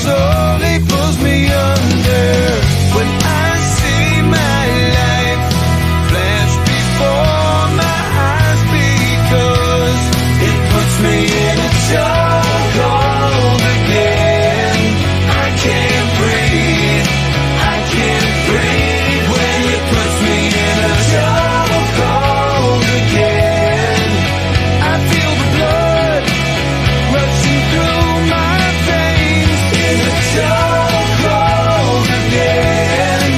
slowly pulls me under. When I see my life flash before my eyes, because it puts me in a chokehold again. I can't breathe, I can't breathe when it puts me in a chokehold again. I feel the blood rushing through my veins in a chokehold again.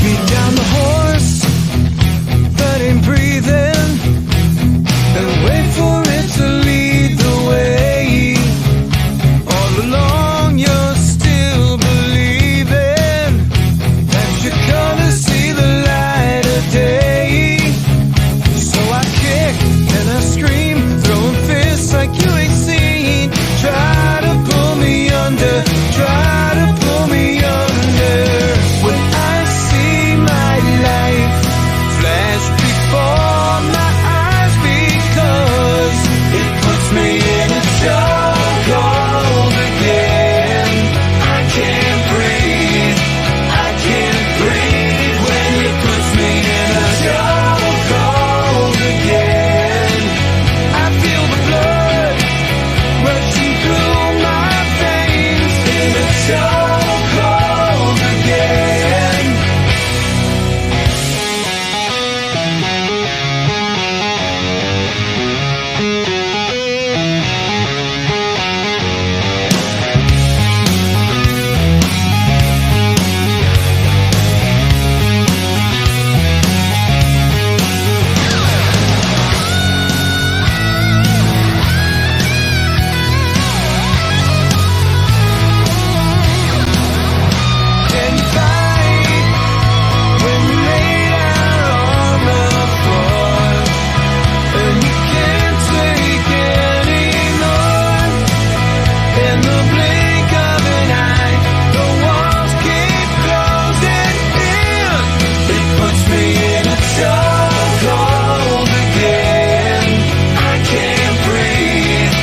Beat down the horse that ain't breathing, and wait for it to lead the way. All along you're still believing that you're gonna see the light of day. So I kick and I scream, throwing fists like you ain't seen. Try to pull me under, try to pull me under. When I see my life flash before my eyes, because it puts me in a chokehold again. I can't breathe, I can't breathe when it puts me in a chokehold again. I feel the blood rushing through my veins in a chokehold again. Can you fight when you lay down on the floor and you can't take anymore? In the blink of an eye, the walls keep closing in. It puts me in a chokehold again. I can't breathe,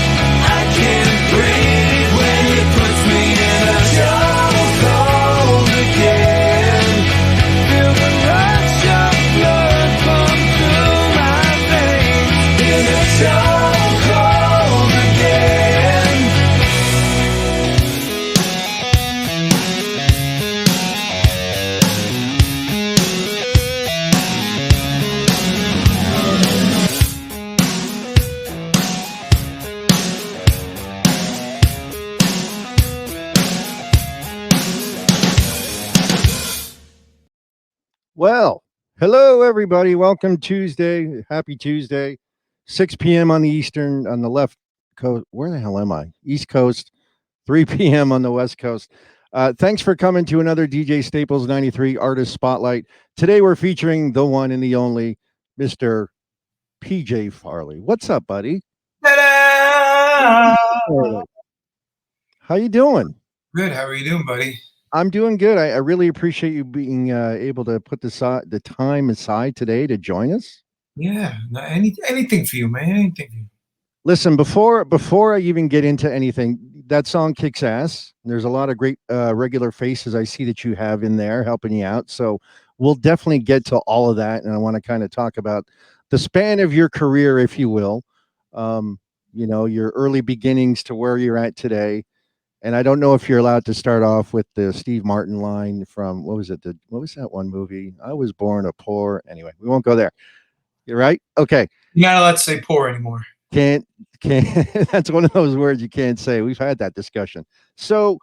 I can't breathe when it puts me in a chokehold again. Feel the rush of blood come through my veins in a chokehold again. Well, hello everybody. Welcome Tuesday. Happy Tuesday. 6 p.m. on the Eastern, on the left coast. Where the hell am I? East Coast. 3 p.m. on the West Coast. Thanks for coming to another DJ Staples 93 Artist Spotlight. Today we're featuring the one and the only Mr. PJ Farley. What's up, buddy? Ta-da! How you doing? Good. How are you doing, buddy? I'm doing good. I really appreciate you being able to put the time aside today to join us. Yeah. Anything for you, man. Anything for you. Listen, before I even get into anything, that song kicks ass. There's a lot of great regular faces I see that you have in there helping you out. So we'll definitely get to all of that, and I want to kind of talk about the span of your career, if you will. Your early beginnings to where you're at today. And I don't know if you're allowed to start off with the Steve Martin line from what was it? What was that one movie? I was born a poor. Anyway, we won't go there. You're right. Okay. You're not allowed to say poor anymore. Can't. That's one of those words you can't say. We've had that discussion. So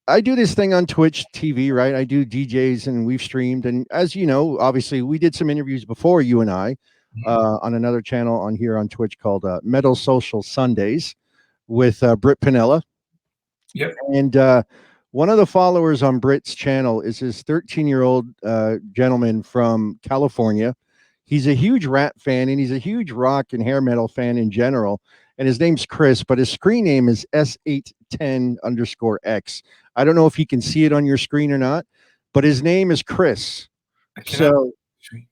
I do this thing on Twitch TV, right? I do DJs and we've streamed. And as you know, obviously, we did some interviews before, you and I, on another channel on here on Twitch called Metal Social Sundays with Britt Pinella. Yep. And one of the followers on Britt's channel is this 13-year-old gentleman from California. He's a huge rap fan and he's a huge rock and hair metal fan in general. And his name's Chris, but his screen name is S810_X. I don't know if you can see it on your screen or not, but his name is Chris. So Sweet.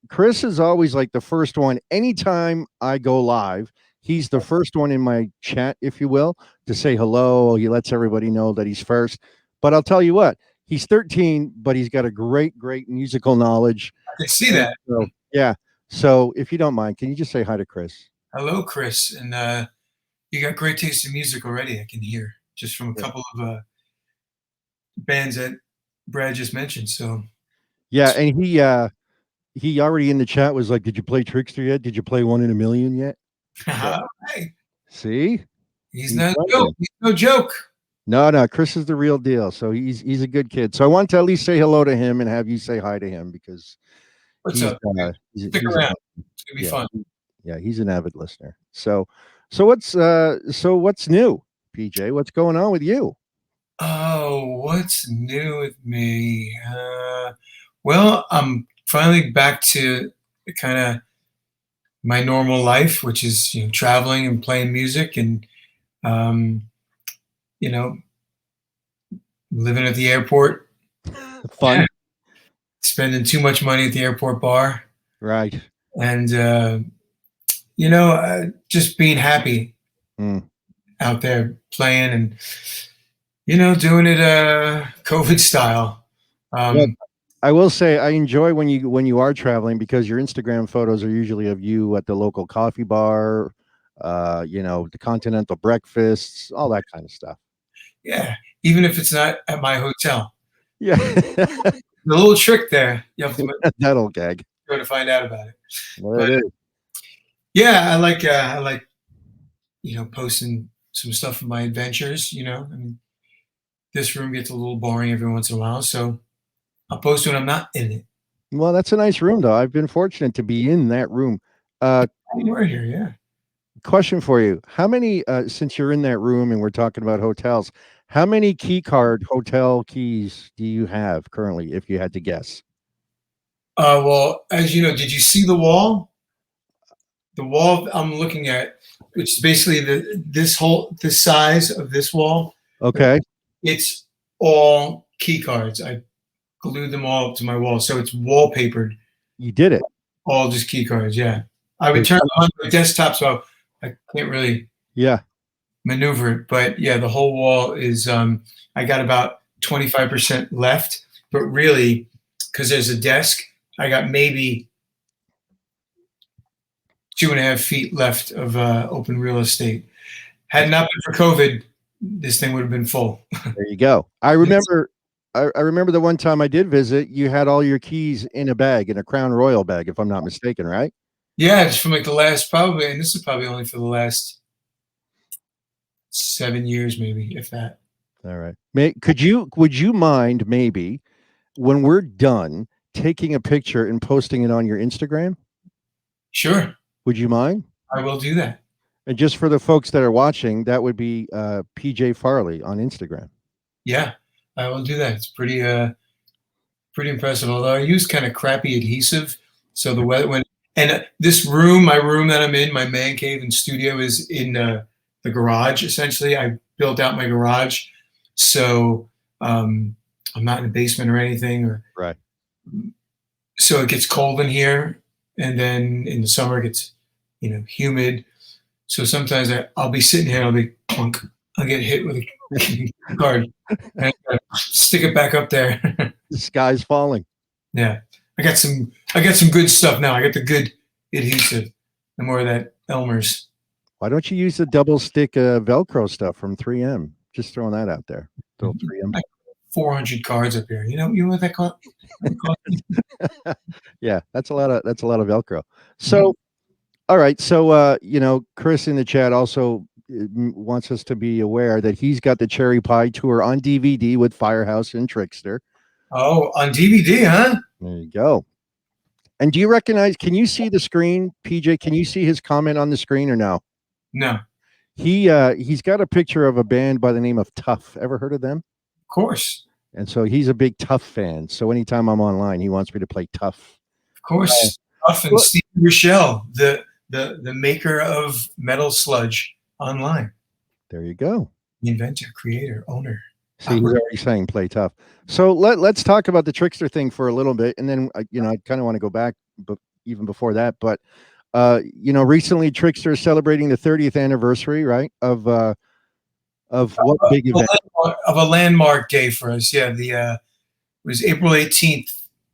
Chris is always like the first one. Anytime I go live, he's the first one in my chat, if you will, to say hello. He lets everybody know that he's first. But I'll tell you what, he's 13, but he's got a great, great musical knowledge. I can see that. So, yeah. So if you don't mind, can you just say hi to Chris? Hello, Chris. And you got great taste in music already, I can hear, just from a couple of bands that Brad just mentioned. So yeah, and he already in the chat was like, "Did you play Trickster yet? Did you play One in a Million yet?" So, hey, see, he's not a joke. He's no joke. No, Chris is the real deal. So he's a good kid. So I want to at least say hello to him and have you say hi to him because What's he's, up? Stick around. It's gonna be fun. Yeah, he's an avid listener. So what's new, PJ? What's going on with you? Oh, what's new with me? Well, I'm finally back to kind of my normal life, which is traveling and playing music and um, you know living at the airport, Fun, spending too much money at the airport bar, right? and just being happy out there playing and doing it COVID style. Well, I will say I enjoy when you are traveling because your Instagram photos are usually of you at the local coffee bar, the continental breakfasts, all that kind of stuff. Yeah, even if it's not at my hotel. Yeah, the little trick there, you have to that'll gag. Go to find out about it. Well, it is. Yeah, I like posting some stuff of my adventures. I mean, this room gets a little boring every once in a while, so I'll post when I'm not in it. Well, that's a nice room, though. I've been fortunate to be in that room. We're here, yeah. Question for you: how many, since you're in that room and we're talking about hotels, how many key card hotel keys do you have currently, if you had to guess? Well, as you know, did you see the wall? The wall I'm looking at, which is basically the size of this wall. Okay. It's all key cards. I glued them all up to my wall, so it's wallpapered. You did it. All just key cards, yeah. I would turn them on my desktop, so I can't really maneuver it. But yeah, the whole wall is. I got about 25% left, but really, because there's a desk, I got maybe 2.5 feet left of open real estate. Had it not been for COVID, this thing would have been full. There you go. I remember the one time I did visit, you had all your keys in a bag, in a Crown Royal bag, if I'm not mistaken, right? Yeah, it's from like the last probably, and this is probably only for the last 7 years, maybe, if that. All right. Would you mind maybe when we're done taking a picture and posting it on your Instagram? Sure. Would you mind? I will do that. And just for the folks that are watching, that would be PJ Farley on Instagram. Yeah, I will do that. It's pretty impressive. Although I use kind of crappy adhesive, so the weather this room, my room that I'm in, my man cave and studio is in the garage. Essentially, I built out my garage, so I'm not in the basement or anything. Right. So it gets cold in here, and then in the summer it gets humid. So sometimes I'll be sitting here, I'll be clunk. I'll get hit with a card and stick it back up there. The sky's falling. Yeah, I got some good stuff now. I got the good adhesive, and more of that Elmer's. Why don't you use the double stick Velcro stuff from 3M? Just throwing that out there. Throw 3M. 400 cards up here. You know what that cost? Yeah, that's a lot of Velcro. So, all right. So, Chris in the chat also wants us to be aware that he's got the Cherry Pie tour on DVD with Firehouse and Trickster. Oh, on DVD, huh? There you go. And do you recognize? Can you see the screen, PJ? Can you see his comment on the screen or no? No. He's got a picture of a band by the name of Tough. Ever heard of them? Of course. And so he's a big Tough fan. So anytime I'm online, he wants me to play Tough. Of course, Tough and Steve Rochelle, the maker of Metal Sludge online. There you go. The inventor, creator, owner. See, he's already saying play tough. So let's talk about the Trickster thing for a little bit, and then I kind of want to go back, but even before that. But recently Trickster is celebrating the 30th anniversary, right? Of what big event? Of a landmark day for us. Yeah, it was April 18th,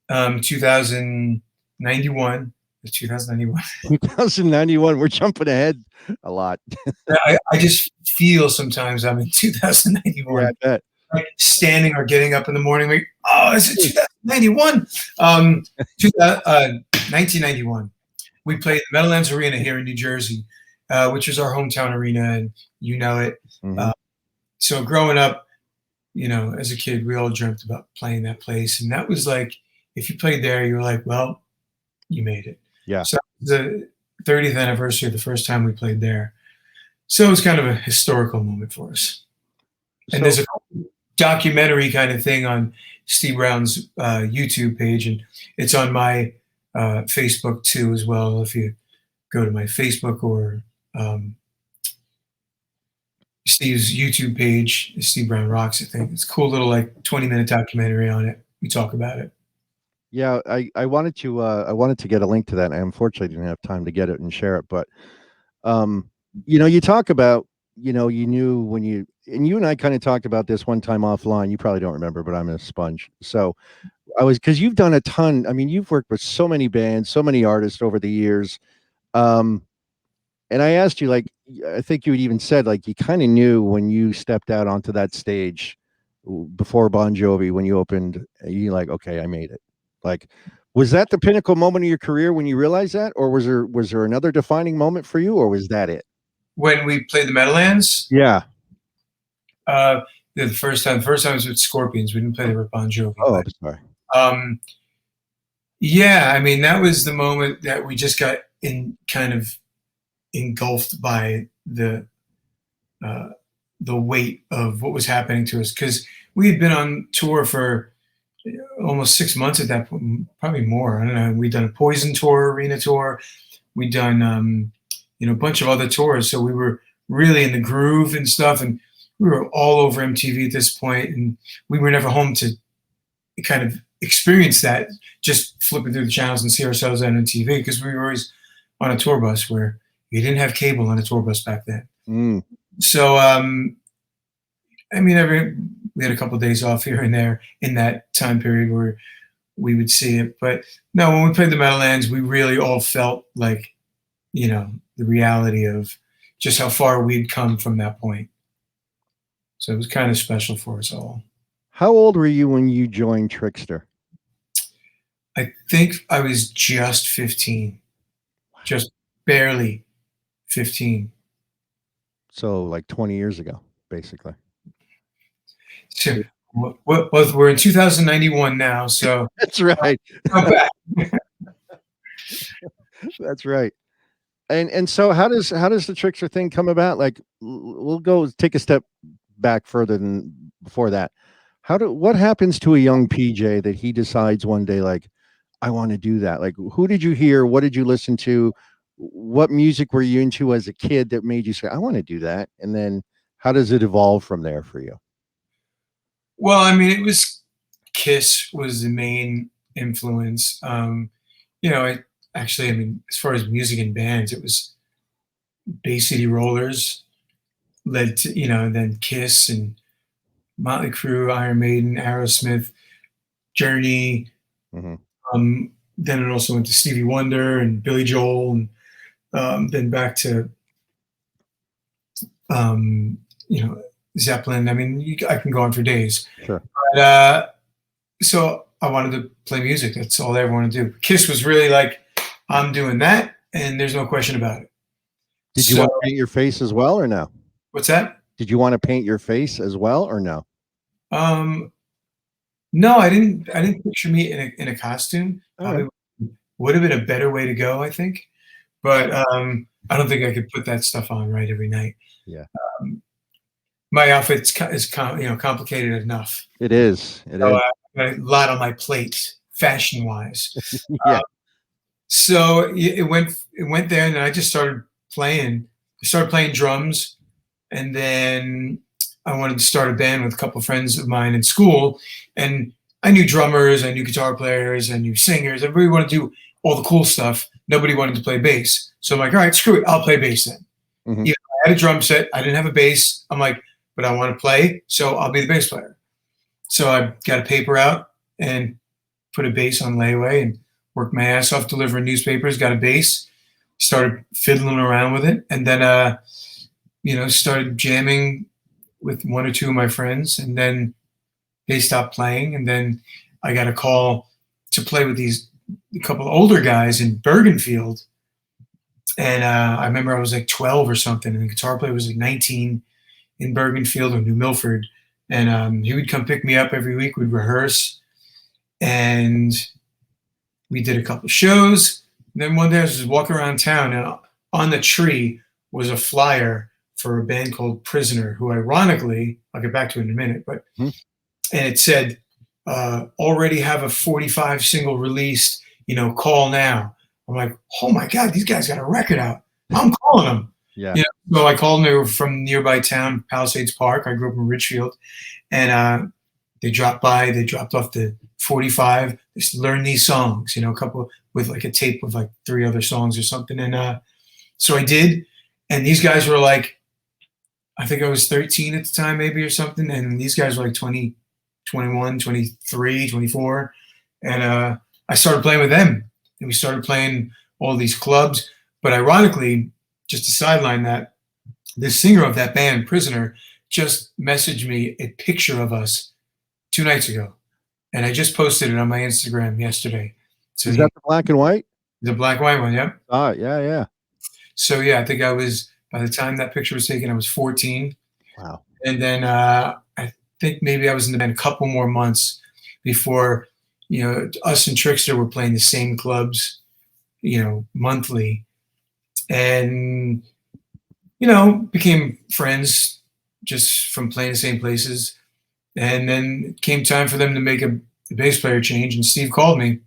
2091. 2091. 2091. We're jumping ahead a lot. I just feel sometimes I'm in 2091. Yeah, I bet. Like standing or getting up in the morning, like, oh, is it 2091? 1991. We played the Meadowlands Arena here in New Jersey, which is our hometown arena, and you know it. Mhm. So growing up, as a kid, we all dreamt about playing that place, and that was like, if you played there, you were like, well, you made it. Yeah. So the 30th anniversary of the first time we played there. So it was kind of a historical moment for us. And there's a documentary kind of thing on Steve Brown's YouTube page, and it's on my Facebook too as well. If you go to my Facebook or Steve's YouTube page, Steve Brown Rocks, I think it's a cool little 20-minute documentary on it. We talk about it. Yeah, I wanted to get a link to that, and I unfortunately didn't have time to get it and share it. But you talk about you knew when you and I kind of talked about this one time offline. You probably don't remember, but I'm a sponge. So because you've done a ton. I mean, you've worked with so many bands, so many artists over the years. And I asked you, I think you had even said, you kind of knew when you stepped out onto that stage before Bon Jovi, when you opened, you okay, I made it. Was that the pinnacle moment of your career when you realized that, or was there another defining moment for you, or was that it? When we played the Meadowlands? Yeah. The first time was with Scorpions. We didn't play there with Bon Jovi. Oh, I'm sorry. Yeah, I mean, that was the moment that we just got kind of engulfed by the weight of what was happening to us, because we had been on tour for almost 6 months at that point, probably more. I don't know. We'd done a Poison tour, arena tour. We'd done a bunch of other tours, so we were really in the groove and stuff, and we were all over MTV at this point, and we were never home to kind of experience that, just flipping through the channels and see ourselves on MTV, because we were always on a tour bus where you didn't have cable on a tour bus back then. Mm. So I mean, we had a couple of days off here and there in that time period where we would see it. But no, when we played the Meadowlands, we really all felt like, the reality of just how far we'd come from that point. So it was kind of special for us all. How old were you when you joined Trickster? I think I was just 15, just barely 15. So 20 years ago, basically. So we're in 2091 now, so that's right. Come back. That's right. And so how does the Trickster thing come about? We'll go take a step back further than before that. What happens to a young PJ that he decides one day, I want to do that? Who did you hear? What did you listen to? What music were you into as a kid that made you say, I want to do that? And then how does it evolve from there for you? Well, I mean, it was Kiss was the main influence. Actually, I mean, as far as music and bands, it was Bay City Rollers led to, then Kiss and Motley Crue, Iron Maiden, Aerosmith, Journey. Mm-hmm. Then it also went to Stevie Wonder and Billy Joel, and then back to, Zeppelin. I mean, I can go on for days. Sure. But, so I wanted to play music. That's all I ever wanted to do. Kiss was really I'm doing that, and there's no question about it. Did you want to paint your face as well, or no? What's that? Did you want to paint your face as well, or no? No, I didn't picture me in a costume. Probably would have been a better way to go, I think. But I don't think I could put that stuff on right every night. Yeah. My outfit is complicated enough. It is. I got a lot on my plate, fashion wise. Yeah. So it went there, and then I just started playing. I started playing drums, and then I wanted to start a band with a couple of friends of mine in school, and I knew drummers, I knew guitar players, I knew singers. Everybody wanted to do all the cool stuff. Nobody wanted to play bass. So I'm like, all right, screw it. I'll play bass then. Mhm. You know, I had a drum set. I didn't have a bass. I'm like, but I want to play, so I'll be the bass player. So I got a paper out and put a bass on layaway and worked my ass off delivering newspapers, got a bass, started fiddling around with it, and then, started jamming with one or two of my friends, and then they stopped playing, and then I got a call to play with a couple of older guys in Bergenfield, and I remember I was like 12 or something, and the guitar player was like 19 in Bergenfield or New Milford, and he would come pick me up every week. We'd rehearse, and we did a couple of shows. And then one day I was just walking around town, and on the tree was a flyer for a band called Prisoner, who ironically, I'll get back to it in a minute, but and it said, already have a 45 single released, call now. I'm like, oh my God, these guys got a record out. I'm calling them. Yeah. So I called them. They were from nearby town, Palisades Park. I grew up in Richfield, and they dropped by. They dropped off the 45. Just learn these songs, a couple with like a tape of like 3 other songs or something. And so I did. And these guys were like, I think I was 13 at the time, maybe, or something. And these guys were like 20, 21, 23, 24. And I started playing with them. And we started playing all these clubs. But ironically, just to sideline that, the singer of that band, Prisoner, just messaged me a picture of us 2 nights ago. And I just posted it on my Instagram yesterday. So Is that the black and white? The black and white one, yeah. Yeah. So yeah, I think by the time that picture was taken, I was 14. Wow. And then I think maybe I was in the band a couple more months before, us and Trickster were playing the same clubs, monthly. And, became friends just from playing the same places. And then it came time for them to make a bass player change, and Steve called me.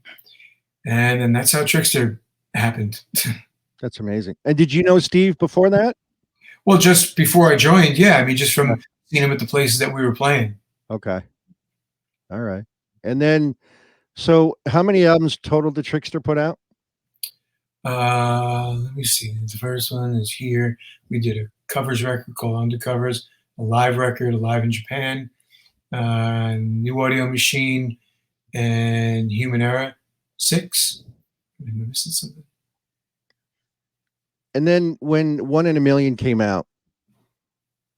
And then that's how Trickster happened. That's amazing. And did you know Steve before that? Well, just before I joined, yeah. I mean, just from seeing him at the places that we were playing. Okay. All right. And then, so how many albums total did Trickster put out? Let me see. The first one is here. We did a covers record called Undercovers, a live record, Alive in Japan, New Audio Machine, and Human Era. 6. Am I missing something? And then when 1 in a Million came out,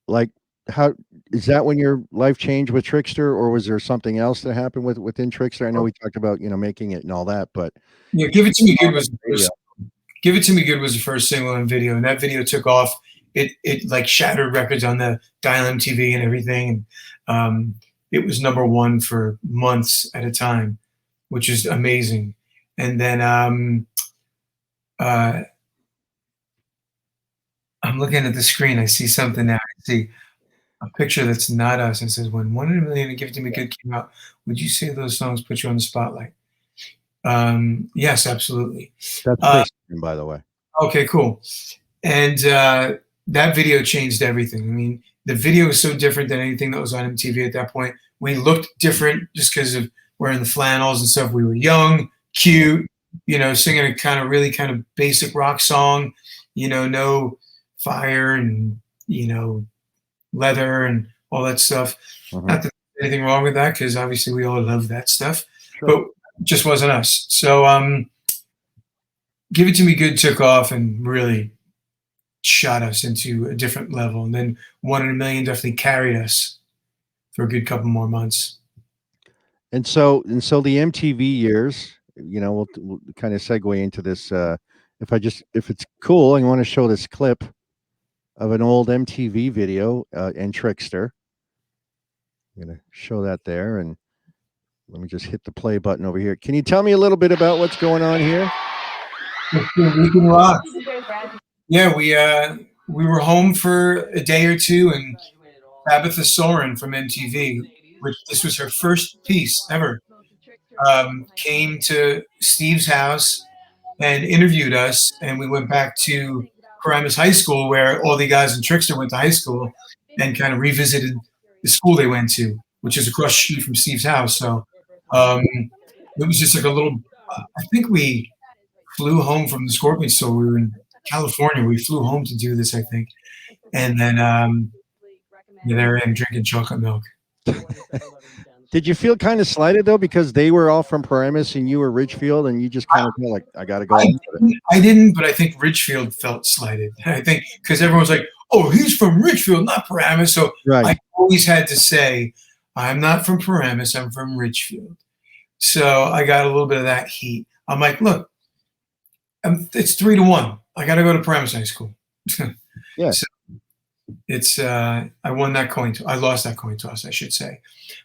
like, how is that when your life changed with Trickster, or was there something else that happened within Trickster? I know we talked about making it and all that, but yeah, Give It To Me Good was the first. Give It To Me Good was the first single and video, and that video took off. It like shattered records on the Dial MTV and everything. And it was #1 for months at a time, which is amazing. And then I'm looking at the screen. I see something now. I see a picture that's not us. It says, when 1 in a Million and Give It To Me Good came out, would you say those songs put you on the spotlight? Yes, absolutely. that's Christian, by the way. Okay, cool. And that video changed everything. I mean, the video was so different than anything that was on MTV at that point. We looked different just because of wearing the flannels and stuff. We were young, cute, singing a kind of basic rock song, no fire and, leather and all that stuff. Not that there's anything wrong with that, because obviously we all love that stuff, but it just wasn't us. So Give It To Me Good took off and really shot us into a different level. And then 1 in a Million definitely carried us for a good couple more months. And so the MTV years, we'll kind of segue into this. If it's cool, I want to show this clip of an old MTV video and Trickster. I'm going to show that there, and let me just hit the play button over here. Can you tell me a little bit about what's going on here? We can rock. Yeah, we were home for a day or two, and Tabitha Soren from MTV, which this was her first piece ever, came to Steve's house and interviewed us, and we went back to Paramus High School, where all the guys in Trickster went to high school, and kind of revisited the school they went to, which is across the street from Steve's house. So it was just like a little. I think we flew home from the Scorpion store. We were in California. We flew home to do this, I think, and then there I am drinking chocolate milk. Did you feel kind of slighted though, because they were all from Paramus and you were Ridgefield, and you just kind of feel like, I got to go? I didn't, but I think Ridgefield felt slighted. I think because everyone was like, "Oh, he's from Ridgefield, not Paramus." So right. I always had to say, "I'm not from Paramus. I'm from Ridgefield." So I got a little bit of that heat. I'm like, "Look, it's 3-1. I got to go to Paramus High School." Yeah. So it's I won that coin. I lost that coin toss, I should say.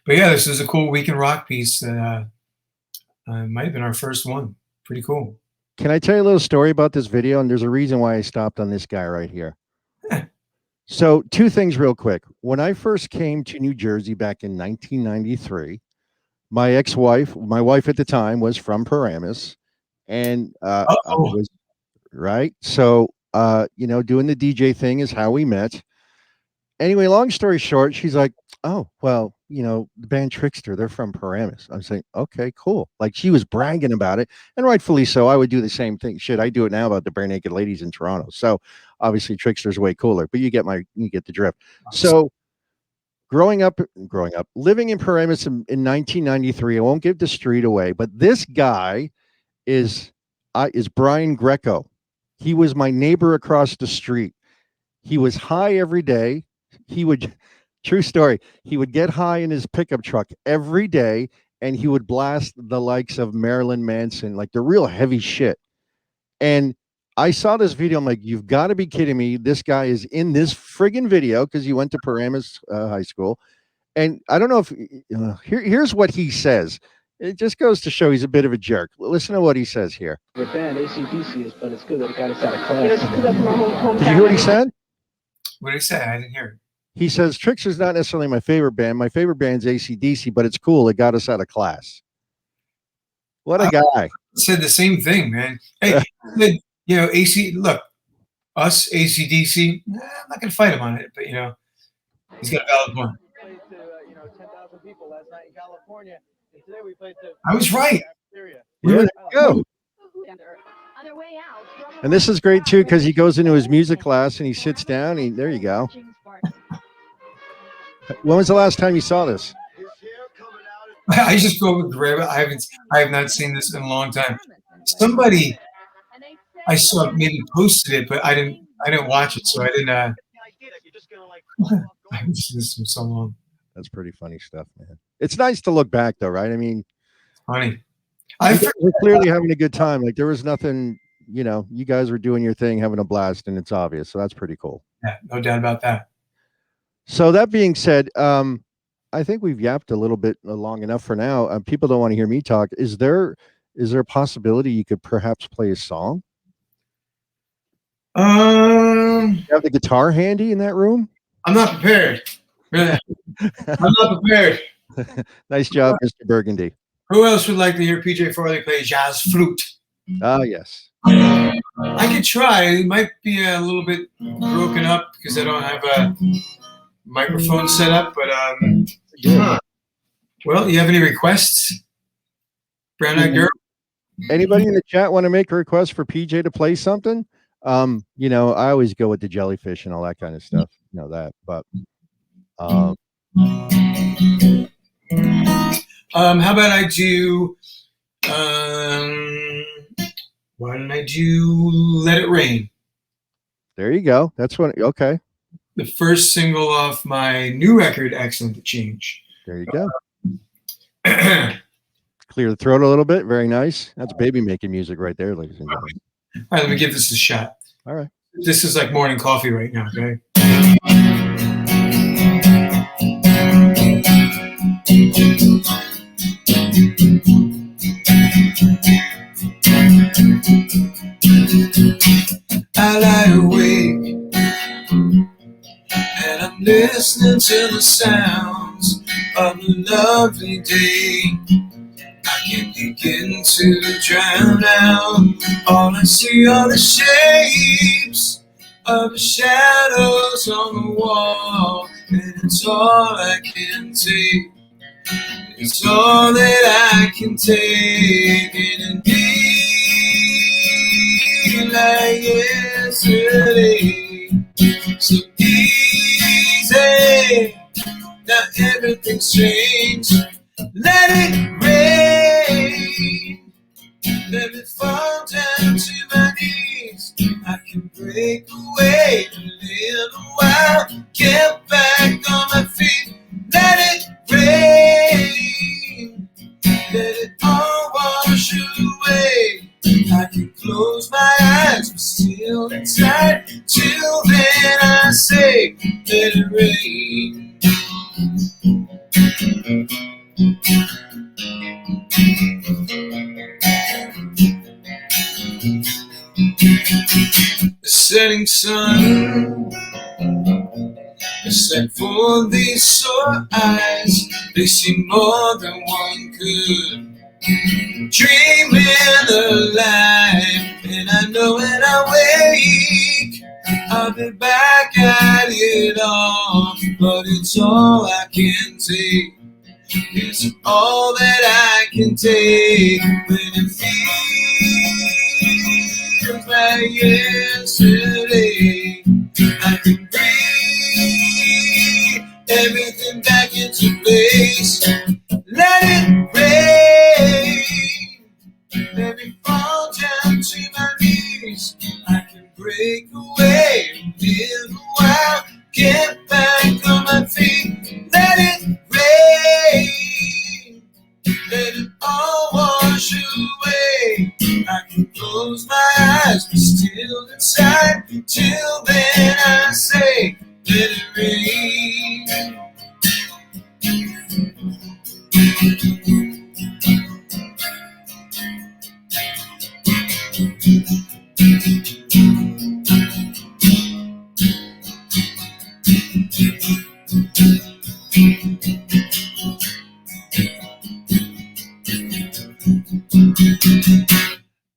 But yeah, this is a cool Weekend Rock piece that might have been our first one. Pretty cool. Can I tell you a little story about this video? And there's a reason why I stopped on this guy right here. So 2 things real quick. When I first came to New Jersey back in 1993, my ex-wife, my wife at the time, was from Paramus, and I was, right. So doing the DJ thing is how we met. Anyway, long story short, she's like, "Oh, well, the band Trickster, they're from Paramus." I'm saying, "Okay, cool." Like, she was bragging about it, and rightfully so. I would do the same thing. Shit, I do it now about the Bare Naked Ladies in Toronto. So obviously Trickster's way cooler, but you get the drift. So growing up, living in Paramus in 1993, I won't give the street away, but this guy is Brian Greco. He was my neighbor across the street. He was high every day. True story, he would get high in his pickup truck every day, and he would blast the likes of Marilyn Manson, like the real heavy shit. And I saw this video. I'm like, you've got to be kidding me. This guy is in this friggin' video because he went to Paramus High School. And I don't know if here's what he says. It just goes to show he's a bit of a jerk. Listen to what he says here. The band ACDC is, but it's good that it got us out of class. Did you hear what he said? What did he say? I didn't hear it. He says, Trickster's not necessarily my favorite band. My favorite band's AC/DC, but it's cool. It got us out of class. What a guy. Said the same thing, man. Hey, AC, look, us, AC/DC, I'm not going to fight him on it, but, he's got a valid point. 10,000 people last night in California. And today we played to I was right. Yeah, there you go. And this is great, too, because he goes into his music class and he sits down. There you go. When was the last time you saw this? I just go with Greg. I have not seen this in a long time. Somebody I saw maybe posted it, but I didn't watch it, so I didn't. I haven't seen this in so long. That's pretty funny stuff, man. It's nice to look back, though, right? I mean, it's funny. We're clearly having a good time. Like, there was nothing. You guys were doing your thing, having a blast, and it's obvious. So that's pretty cool. Yeah, no doubt about that. So that being said, I think we've yapped a little bit long enough for now. People don't want to hear me talk. Is there a possibility you could perhaps play a song? You have the guitar handy in that room? I'm not prepared. Really, I'm not prepared. Nice job, Mr. Burgundy. Who else would like to hear PJ Farley play jazz flute? Ah, yes. I could try. It might be a little bit broken up because I don't have a microphone set up, but well, you have any requests? Brown Eyed Girl? Anybody in the chat want to make a request for PJ to play something? I always go with the jellyfish and all that kind of stuff. That, but how about I do why don't I do Let It Rain? There you go. That's what. Okay. The first single off my new record, Excellent to Change. There you go. Clear the throat a little bit. Very nice. That's baby making music right there, ladies and gentlemen. All right, let me give this a shot. All right. This is like morning coffee right now, okay? I lie awake and I'm listening to the sounds of a lovely day. I can't begin to drown out. All I see are the shapes of the shadows on the wall. and it's all I can take. It's all that I can take in a day like yesterday. So easy, now everything's changed. Let it rain, let me fall down to my knees. I can break away a little while, get back on my feet. Let it rain, let it all wash away. I can close my eyes, but still inside. Till then I say, let it rain. The setting sun is set for these sore eyes. They see more than one could. Dreaming alive, and I know when I wake, I'll be back at it all. But it's all I can take. It's all that I can take when it feels like yesterday. I can breathe everything back into place. Let it rain, let me fall down to my knees. I can break away a little while, get back on my feet. Let it rain, let it all wash away. I can close my eyes, but still inside. Till then I say, let it rain.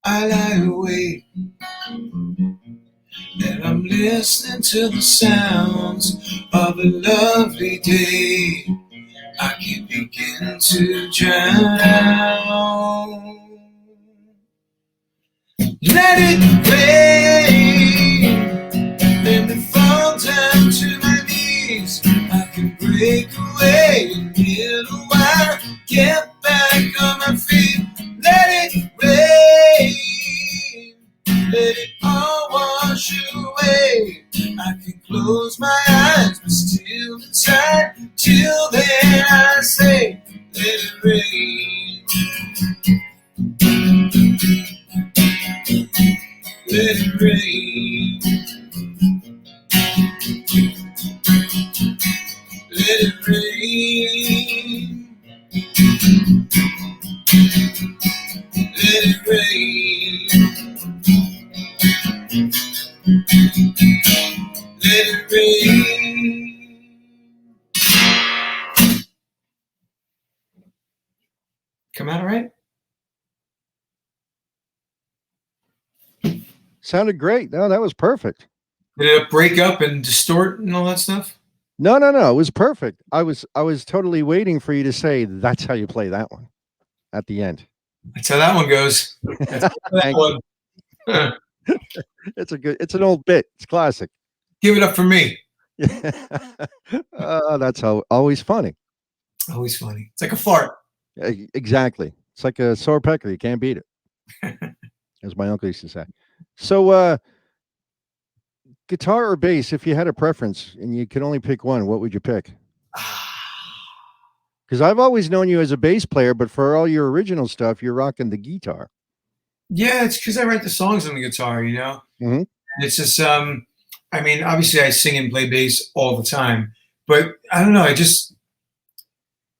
I lie awake and I'm listening to the sounds of a lovely day. I can begin to drown. Let it rain, let me fall down to my knees. I can break away a little while, get back on my feet. Let it rain, let it all wash away. I can close my eyes, but still inside. Till then I say, let it rain. Let it rain. Let it rain. Let it rain. Let it rain. Come out all right? Sounded great. No, that was perfect. Did it break up and distort and all that stuff? No, no, no. It was perfect. I was totally waiting for you to say that's how you play that one at the end. That's how that one goes. That's that Thank one. It's an old bit. It's classic. Give it up for me. That's how always funny. Always funny. It's like a fart. Exactly. It's like a sore pecker. You can't beat it. As my uncle used to say. So, guitar or bass, if you had a preference and you could only pick one, what would you pick? Because I've always known you as a bass player, but for all your original stuff, you're rocking the guitar. Yeah, it's because I write the songs on the guitar, you know? Mhm. And it's just, I mean, obviously I sing and play bass all the time, but I don't know.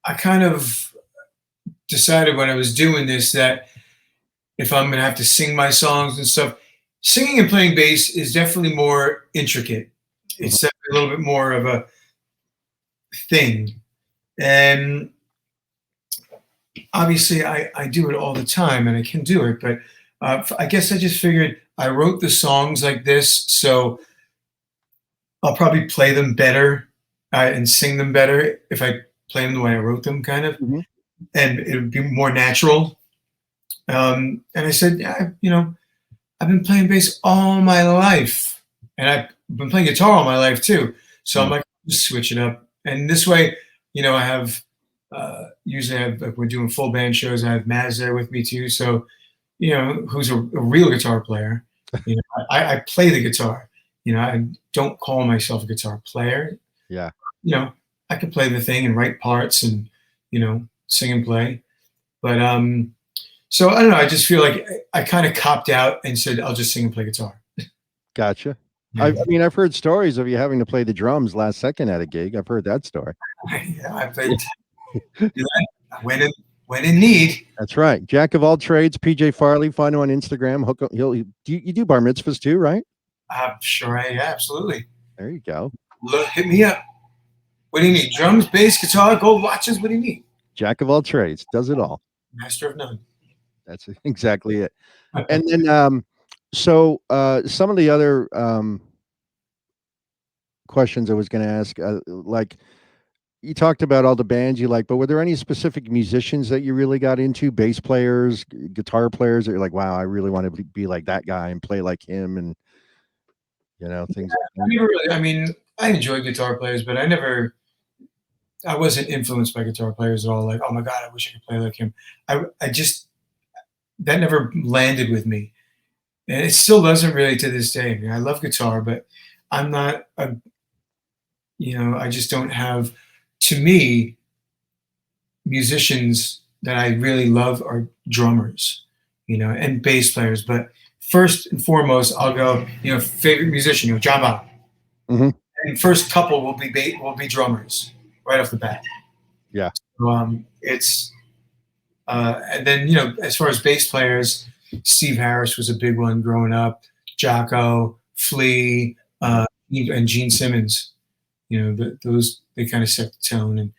I kind of decided when I was doing this that if I'm going to have to sing my songs and stuff, singing and playing bass is definitely more intricate. It's definitely a little bit more of a thing. And obviously I do it all the time and I can do it, but I guess I just figured I wrote the songs like this, so I'll probably play them better and sing them better if I play them the way I wrote them, kind of, Mhm. and it would be more natural. And I said, yeah, I've been playing bass all my life, and I've been playing guitar all my life too. So I'm Mm. like, just switch it up. And this way, I have usually like, we're doing full band shows. I have Maz there with me too. So who's a real guitar player. I play the guitar. I don't call myself a guitar player. Yeah. I can play the thing and write parts and sing and play. But so I don't know. I just feel like I kind of copped out and said I'll just sing and play guitar. Gotcha. Yeah. I mean, I've heard stories of you having to play the drums last second at a gig. I've heard that story. Yeah, I played do that when in need. That's right. Jack of all trades, PJ Farley. Find him on Instagram. Hook up. You do bar mitzvahs too, right? I'm sure absolutely. There you go. Hit me up. What do you need? Drums, bass, guitar, gold watches. What do you need? Jack of all trades, does it all. Master of none. That's exactly it. And then, so some of the other questions I was going to ask, like you talked about all the bands you like, but were there any specific musicians that you really got into? Bass players, guitar players that you're like, wow, I really want to be like that guy and play like him, and things. I never really. I mean, I enjoy guitar players, but I wasn't influenced by guitar players at all. Like, oh my god, I wish I could play like him. I just that never landed with me, and it still doesn't really to this day. I mean, I love guitar, but I'm not a. I just don't have. To me, musicians that I really love are drummers, and bass players. But first and foremost, I'll go, favorite musician, John Bob. Mm-hmm. And first couple will be drummers right off the bat. Yeah. So, it's and then as far as bass players, Steve Harris was a big one growing up. Jocko, Flea, and Gene Simmons. Those they kind of set the tone, and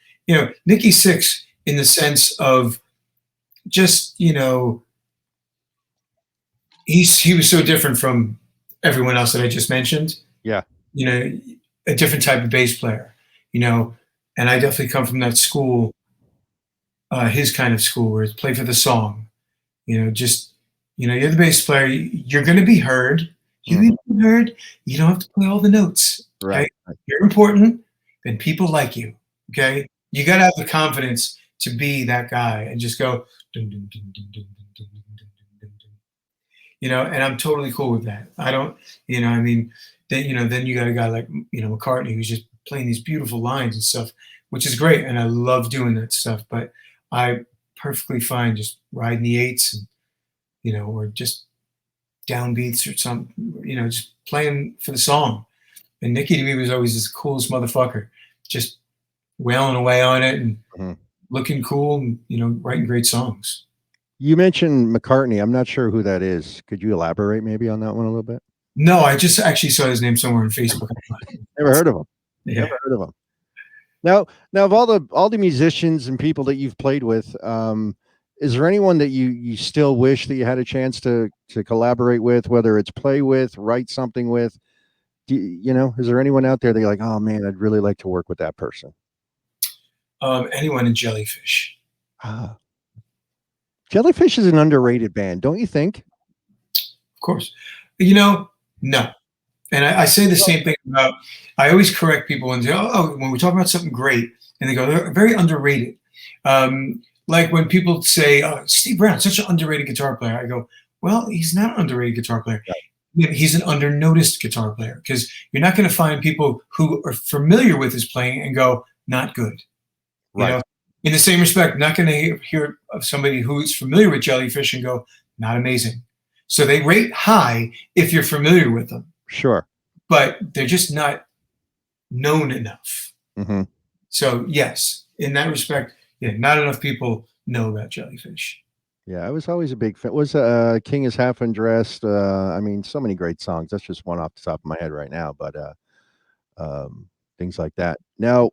Nikki Sixx in the sense of just he was so different from everyone else that I just mentioned. Yeah. A different type of bass player, and I definitely come from that school, his kind of school where it's play for the song, you're the bass player, you're going to be heard. You need to be heard. You don't have to play all the notes. Right. Okay? You're important, and people like you. Okay. You got to have the confidence to be that guy and just go, dun, dun, dun, dun, dun, dun, dun, dun, dun, dun. And I'm totally cool with that. I don't, I mean, then you got a guy like, McCartney who's just playing these beautiful lines and stuff, which is great. And I love doing that stuff, but I perfectly fine just riding the eights and, or just downbeats or something, just playing for the song. And Nikki to me was always the coolest motherfucker, just wailing away on it and looking cool and, writing great songs. You mentioned McCartney. I'm not sure who that is. Could you elaborate maybe on that one a little bit? No, I just actually saw his name somewhere on Facebook. Never heard of him. Yeah. Never heard of him. Now of all the musicians and people that you've played with, is there anyone that you still wish that you had a chance to collaborate with, whether it's play with, write something with? Is there anyone out there that you're like, oh man, I'd really like to work with that person? Anyone in Jellyfish. Jellyfish is an underrated band, don't you think? Of course. No. And I say the same thing about, I always correct people and say, when we talk about something great, and they go, they're very underrated. Like when people say, Steve Brown, such an underrated guitar player. I go, well, he's not an underrated guitar player. Right. He's an undernoticed guitar player, because you're not going to find people who are familiar with his playing and go, not good. Right. In the same respect, not going to hear of somebody who's familiar with Jellyfish and go, not amazing. So they rate high if you're familiar with them. Sure. But they're just not known enough. Mm-hmm. So yes, in that respect, not enough people know about Jellyfish. Yeah, I was always a big fan. Was King is Half Undressed. I mean, so many great songs. That's just one off the top of my head right now, but things like that. Now,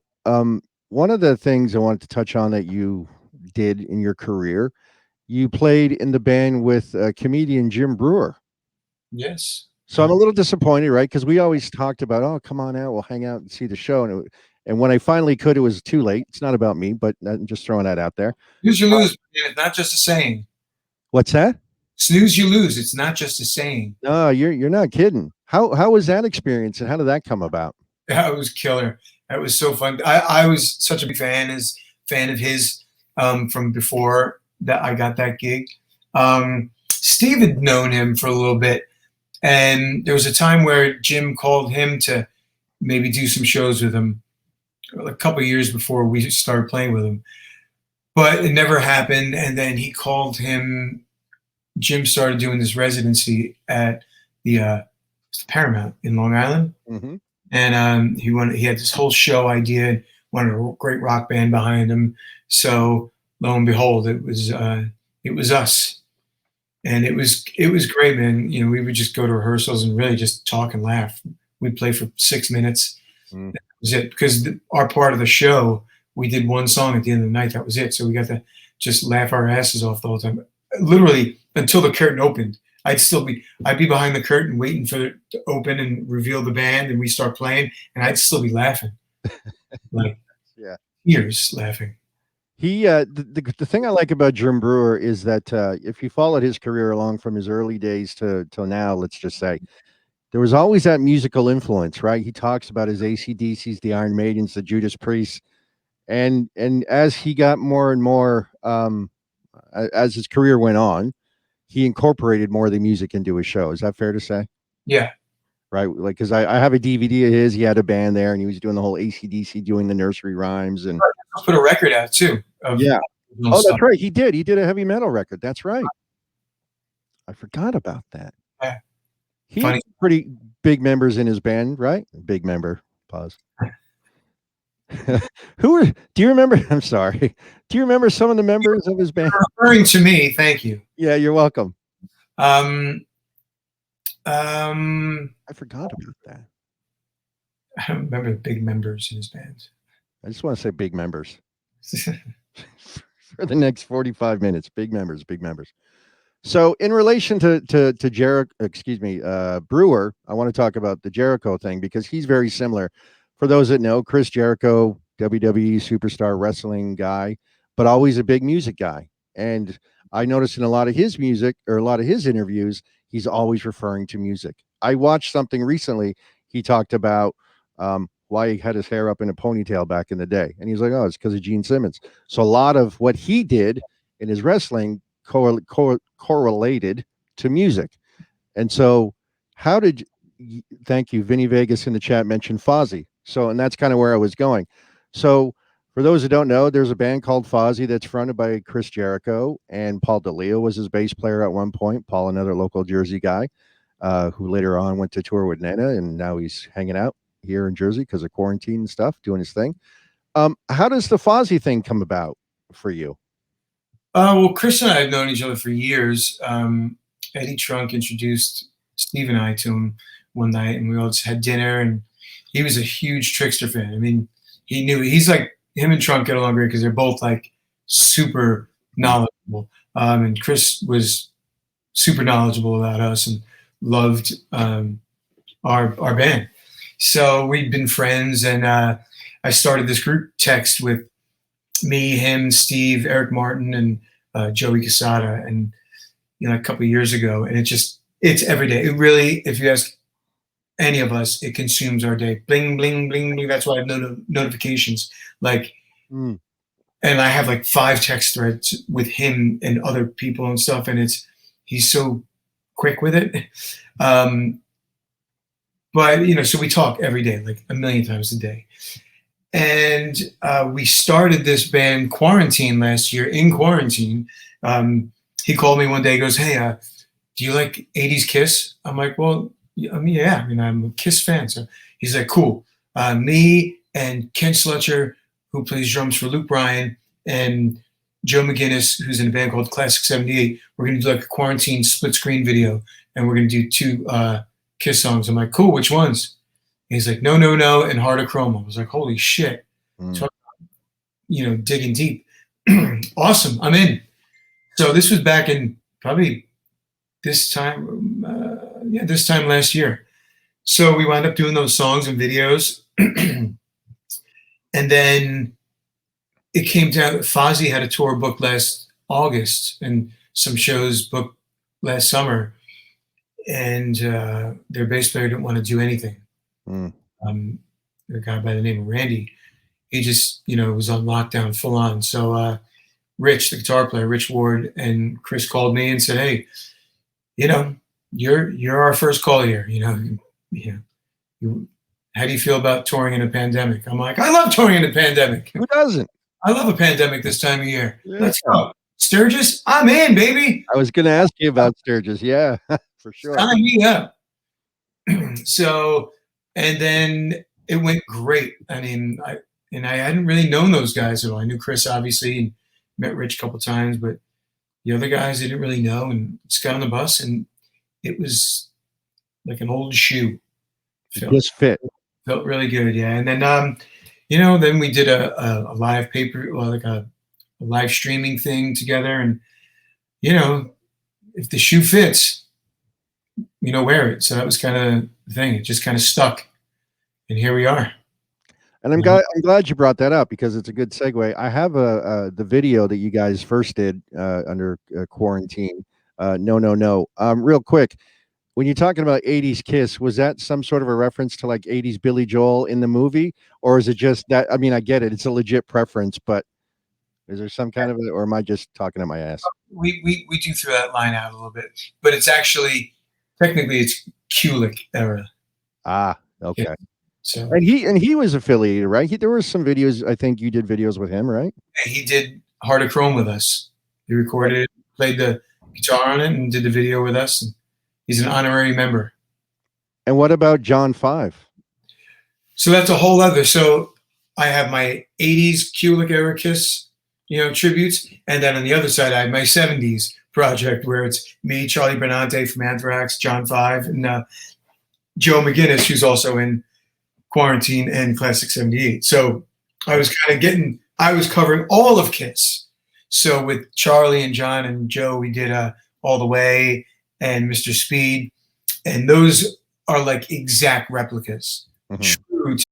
one of the things I wanted to touch on that you did in your career, you played in the band with comedian Jim Brewer. Yes. So I'm a little disappointed, right? Because we always talked about, oh, come on out, we'll hang out and see the show. And when I finally could, it was too late. It's not about me, but I'm just throwing that out there. Snooze, you lose. It's not just a saying. What's that? Snooze, you lose. It's not just a saying. No, you're not kidding. How was that experience, and how did that come about? That was killer. That was so fun. I was such a big fan of his from before that I got that gig. Steve had known him for a little bit, and there was a time where Jim called him to maybe do some shows with him a couple of years before we started playing with him. But it never happened, and then he called him. Jim started doing this residency at the Paramount in Long Island, Mm-hmm. and he had this whole show idea, wanted a great rock band behind him. So lo and behold, it was us, and it was great, man. You know, we would just go to rehearsals and really just talk and laugh. We'd play for 6 minutes. Mm. That was it, because our part of the show, we did one song at the end of the night. That was it. So we got to just laugh our asses off the whole time, literally until the curtain opened. I'd be behind the curtain waiting for it to open and reveal the band, and we start playing, and I'd still be laughing, like Yeah. years laughing. He the thing I like about Jim Brewer is that if you followed his career along from his early days to till now, let's just say, there was always that musical influence, right? He talks about his AC/DCs, the Iron Maidens, the Judas Priests, and as he got more and more, as his career went on, he incorporated more of the music into his show. Is that fair to say? Yeah. Right, like, because I have a DVD of his. He had a band there, and he was doing the whole AC/DC, doing the nursery rhymes, and I'll put a record out too. yeah. Oh, that's right. He did a heavy metal record. That's right. I forgot about that. Yeah. He Funny. had pretty big members in his band, right? Big member. Pause. Do you remember? I'm sorry. Do you remember some of the members of his band? Referring to me, thank you. Yeah, you're welcome. I I forgot about that. don't remember the big members in his band. I just want to say big members for the next 45 minutes. Big members, big members. So in relation to Jericho, Brewer, I want to talk about the Jericho thing because he's very similar. For those that know, Chris Jericho, WWE superstar wrestling guy, but always a big music guy. And I noticed in a lot of his music or a lot of his interviews, he's always referring to music. I watched something recently. He talked about why he had his hair up in a ponytail back in the day. And he's like, oh, it's because of Gene Simmons. So a lot of what he did in his wrestling correlated to music. And so thank you, Vinny Vegas in the chat mentioned Fozzy. So, and that's kind of where I was going. So for those who don't know, there's a band called Fozzy that's fronted by Chris Jericho, and Paul DeLeo was his bass player at one point. Paul, another local Jersey guy, who later on went to tour with Nana, and now he's hanging out here in Jersey because of quarantine and stuff, doing his thing. How does the Fozzy thing come about for you? Well, Chris and I have known each other for years. Eddie Trunk introduced Steve and I to him one night, and we all just had dinner, and he was a huge Trickster fan. I mean, he's like, him and Trunk get along great because they're both like super knowledgeable. And Chris was super knowledgeable about us and loved our band. So we'd been friends, and I started this group text with me, him, Steve, Eric Martin, and Joey Casada, and a couple of years ago. And it's every day. It really, if you ask any of us, it consumes our day. Bling, bling, bling, bling. That's why I have notifications. Like, and I have like 5 text threads with him and other people and stuff. And he's so quick with it. But, so we talk every day, like a million times a day. And we started this band Quarantine last year. In quarantine, he called me one day, goes, hey, do you like 80s Kiss? I'm like, well, I mean, yeah, I'm a Kiss fan. So he's like, cool. Me and Ken Slutcher, who plays drums for Luke Bryan, and Joe McGinnis, who's in a band called Classic 78, we're going to do like a Quarantine split screen video, and we're going to do 2 Kiss songs. I'm like, cool, which ones? And he's like, No, and Heart of Chrome. I was like, holy shit. So, digging deep. Awesome, I'm in. So this was back in probably this time last year. So we wound up doing those songs and videos. And then it came down, Fozzy had a tour booked last August and some shows booked last summer. And their bass player didn't want to do anything. Mm. A guy by the name of Randy, he just, was on lockdown full on. So Rich, the guitar player, Rich Ward, and Chris called me and said, "Hey, you're our first call here. How do you feel about touring in a pandemic?" I'm like, "I love touring in a pandemic. Who doesn't? I love a pandemic this time of year. Yeah. Let's go. Sturgis, I'm in, baby. I was going to ask you about Sturgis. Yeah, for sure. Sign me up." So, and then it went great. I mean, I hadn't really known those guys at all. I knew Chris, obviously, and met Rich a couple times, but the other guys I didn't really know, and just got on the bus, and it was like an old shoe. Just fit. Felt really good, yeah. And then, then we did a live like a live streaming thing together, and if the shoe fits, wear it. So that was kind of the thing. It just kind of stuck, and here we are. And I'm glad you brought that up because it's a good segue. I have the video that you guys first did under quarantine. No. Real quick, when you're talking about 80s Kiss, was that some sort of a reference to like 80s Billy Joel in the movie? Or is it just that? I mean, I get it. It's a legit preference, but is there some kind of it, or am I just talking at my ass? We do throw that line out a little bit, but it's actually, technically, it's Kulick era. Ah, okay. Yeah. So, and he was affiliated, right? There were some videos. I think you did videos with him, right? He did Heart of Chrome with us. He recorded it, played the guitar on it, and did the video with us. And he's an honorary member. And what about John 5? So that's a whole other. So I have my 80s Kulick era Kiss, tributes, and then on the other side I have my 70s project where it's me, Charlie Bernante from Anthrax, John 5, and Joe McGinnis, who's also in Quarantine and Classic 78. So I was covering all of Kiss. So with Charlie and John and Joe, we did All the Way and Mr. Speed, and those are like exact replicas, true to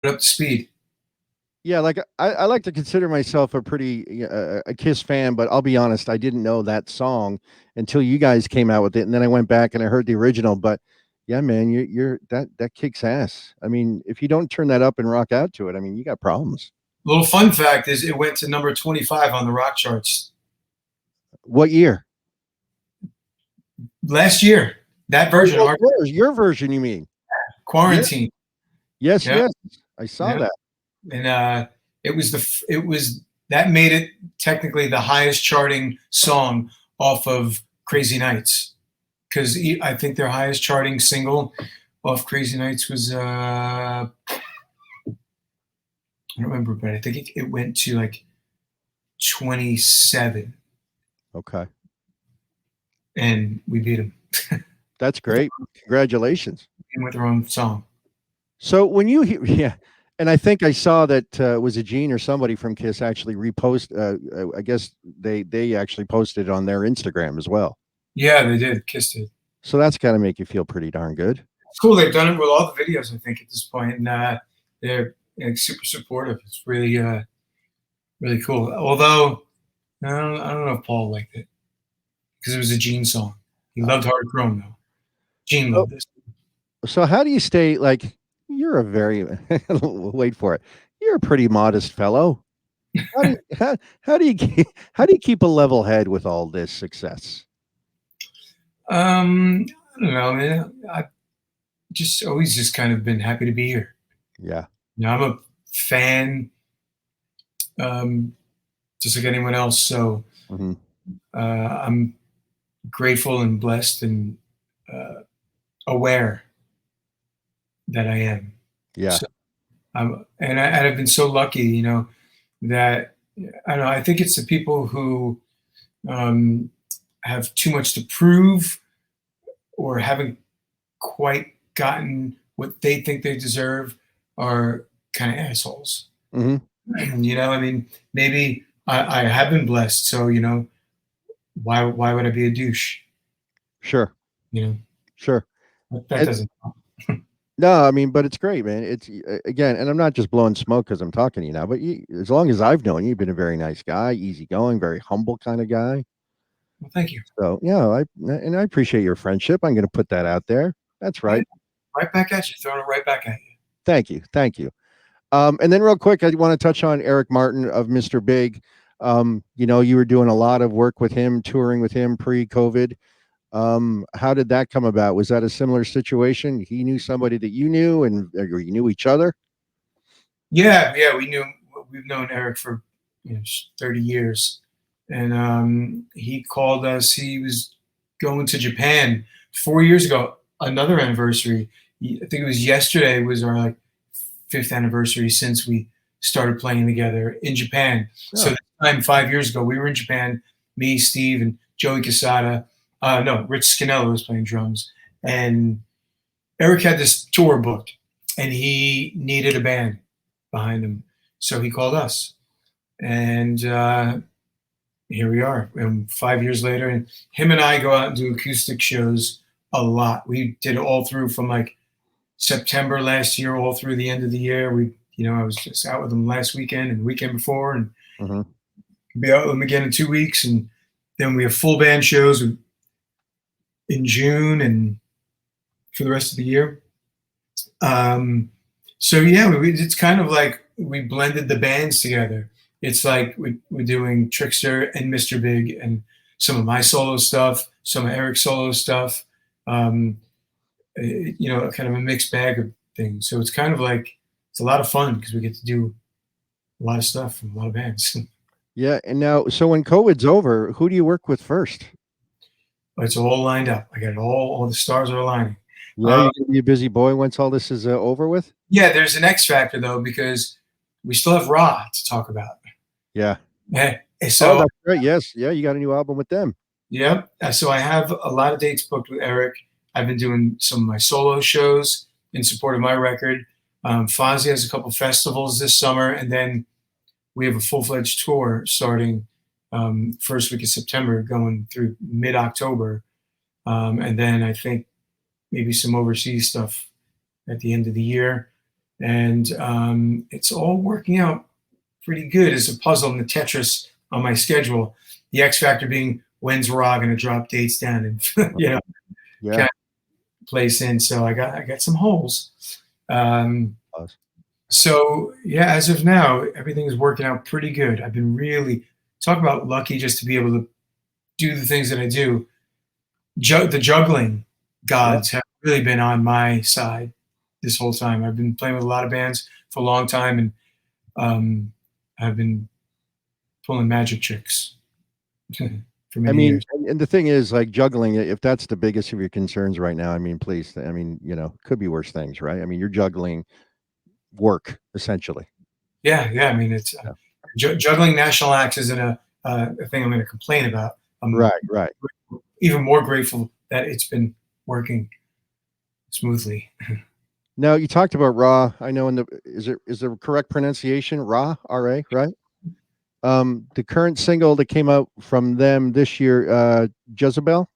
up to speed. Yeah, like I like to consider myself a pretty a Kiss fan, but I'll be honest, I didn't know that song until you guys came out with it, and then I went back and I heard the original. But yeah, man, you're that kicks ass. I mean, if you don't turn that up and rock out to it, I mean, you got problems. Little fun fact is it went to number 25 on the rock charts What year? last year. That version, Oh, your version, you mean? Quarantine. Yes, Yeah. yes, I saw Yeah. that. And it was that made it technically the highest charting song off of Crazy Nights, because I think their highest charting single off Crazy Nights was I don't remember, but I think it went to like 27, Okay, and we beat them that's great. Congratulations. with their own song. So when you hear, yeah, and I think I saw that was a Gene or somebody from Kiss actually repost. I guess they actually posted it on their Instagram as well. Yeah, they did. Kissed it. So that's got to make you feel pretty darn good. It's cool. They've done it with all the videos, I think, at this point, and they're super supportive. It's really really cool. Although I don't know if Paul liked it because it was a Gene song. He loved Hard Chrome though. Gene loved this. So how do you stay like you're a very wait for it. You're a pretty modest fellow. How do you keep a level head with all this success? I don't know, man. I just always just kind of been happy to be here. Yeah. You know, I'm a fan, just like anyone else. So I'm grateful and blessed and aware that I am. Yeah. So I've been so lucky, you know, that I don't know. I think it's the people who have too much to prove or haven't quite gotten what they think they deserve are kind of assholes. Mm-hmm. You know, I mean, maybe I have been blessed, so you know, why would I be a douche? Sure. You know, Sure. that doesn't. No, I mean, but it's great, man. It's again, and I'm not just blowing smoke because I'm talking to you now, but as long as I've known you, you've been a very nice guy, easygoing, very humble kind of guy. Well, thank you. So yeah, I appreciate your friendship. I'm going to put that out there. That's right. Right back at you, throwing it right back at you. Thank you, thank you. And then real quick, I want to touch on Eric Martin of Mr. Big. You know, you were doing a lot of work with him, touring with him pre-COVID. How did that come about? Was that a similar situation? He knew somebody that you knew, and or you knew each other? Yeah, we've known Eric for 30 years, and he called us. He was going to Japan 4 years ago. Another anniversary. I think it was yesterday was our like 5th anniversary since we started playing together in Japan. Oh. So that time 5 years ago, we were in Japan. Me, Steve, and Joey Casada. No, Rich Scanello was playing drums, and Eric had this tour booked, and he needed a band behind him, so he called us, and here we are. And 5 years later, and him and I go out and do acoustic shows a lot. We did it all through from like September last year, all through the end of the year. I was just out with them last weekend and the weekend before, and be out with them again in 2 weeks, and then we have full band shows in June and for the rest of the year. So yeah, it's kind of like we blended the bands together. It's like we're doing Trickster and Mr. Big and some of my solo stuff, some of Eric's solo stuff, kind of a mixed bag of things. So it's kind of like, it's a lot of fun because we get to do a lot of stuff from a lot of bands. Yeah. And now, so when COVID's over, who do you work with first? It's all lined up. I got it all the stars are aligning. Yeah, you busy boy once all this is over with? Yeah, there's an X factor though, because we still have Raw to talk about. Yeah. So that's right. Yes. Yeah, you got a new album with them. Yep. So I have a lot of dates booked with Eric. I've been doing some of my solo shows in support of my record. Fozzy has a couple festivals this summer, and then we have a full-fledged tour starting first week of September, going through mid-October, and then I think maybe some overseas stuff at the end of the year. and it's all working out pretty good as a puzzle in the Tetris on my schedule. The X factor being when's Raw going to drop dates down and Yeah. kind of place in. So I got some holes. So yeah, as of now, everything is working out pretty good. I've been really talk about lucky just to be able to do the things that I do. The juggling gods have really been on my side this whole time. I've been playing with a lot of bands for a long time, and I've been pulling magic tricks for many years. And the thing is, like juggling, if that's the biggest of your concerns right now, I mean, please, I mean, could be worse things, right? I mean, you're juggling work essentially. Yeah. I mean, it's juggling national acts isn't a thing I'm going to complain about. I'm right. even more grateful that it's been working smoothly. Now you talked about Raw. I know is the correct pronunciation Raw, R-A, right? The current single that came out from them this year, Jezebel.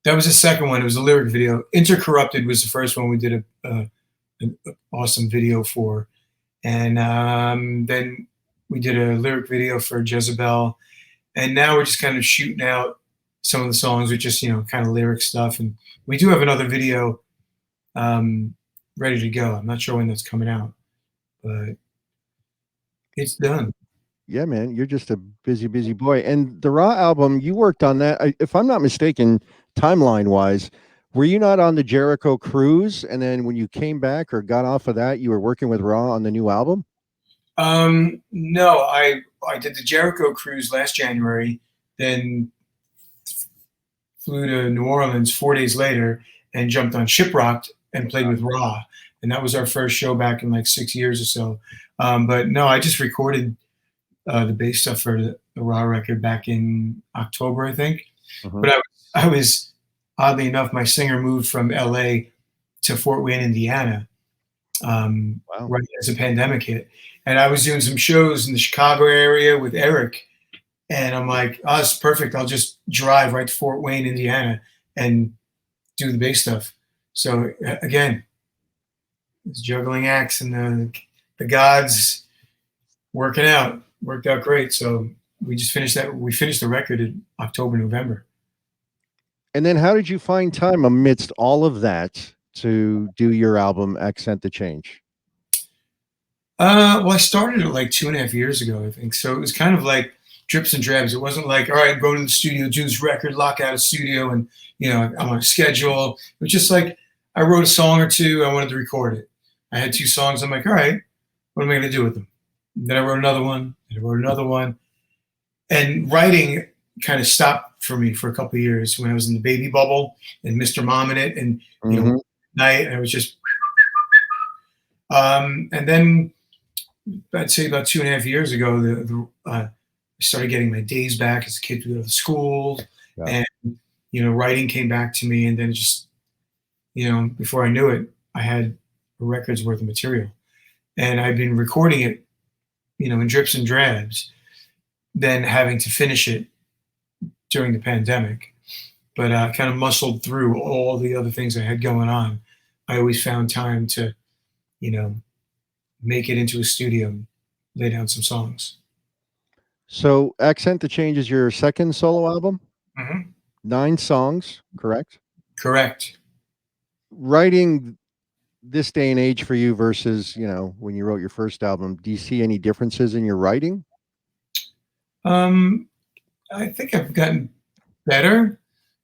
That was the second one. It was a lyric video. Intercorrupted was the first one we did an awesome video for, and then we did a lyric video for Jezebel, and now we're just kind of shooting out some of the songs with just kind of lyric stuff, and we do have another video ready to go. I'm not sure when that's coming out, but it's done. Yeah, man, you're just a busy boy. And the Raw album, you worked on that. If I'm not mistaken, timeline wise, were you not on the Jericho cruise? And then when you came back or got off of that, you were working with Raw on the new album? No, I did the Jericho cruise last January, then flew to New Orleans 4 days later and jumped on Shiprocked and played with Raw. And that was our first show back in like 6 years or so. But no, I just recorded the bass stuff for the Raw record back in October, I think. But I was, oddly enough, my singer moved from LA to Fort Wayne, Indiana, right as the pandemic hit. And I was doing some shows in the Chicago area with Eric. And I'm like, oh, it's perfect. I'll just drive right to Fort Wayne, Indiana and do the bass stuff. So again, it's juggling acts and the gods worked out great. So we just finished that. We finished the record in October, November. And then how did you find time amidst all of that to do your album, Accent the Change? Well, I started it like 2.5 years ago, I think. So it was kind of like drips and drabs. It wasn't like, all right, go to the studio, do this record, lock out a studio, and I'm on a schedule. It was just like I wrote a song or two. I wanted to record it. I had 2 songs. I'm like, all right, what am I going to do with them? And then I wrote another one. And I wrote another one. And writing kind of stopped for me for a couple of years when I was in the baby bubble and Mr. Mom in it, and night, and I was just. And then I'd say about 2.5 years ago, I started getting my days back as a kid to go to school, and writing came back to me, and then just before I knew it, I had a record's worth of material, and I'd been recording it, in drips and drabs, then having to finish it during the pandemic, but I kind of muscled through all the other things I had going on. I always found time to, make it into a studio and lay down some songs. So Accent the Change is your second solo album? 9 songs, correct? Correct. Writing this day and age for you versus, when you wrote your first album, do you see any differences in your writing? I think I've gotten better.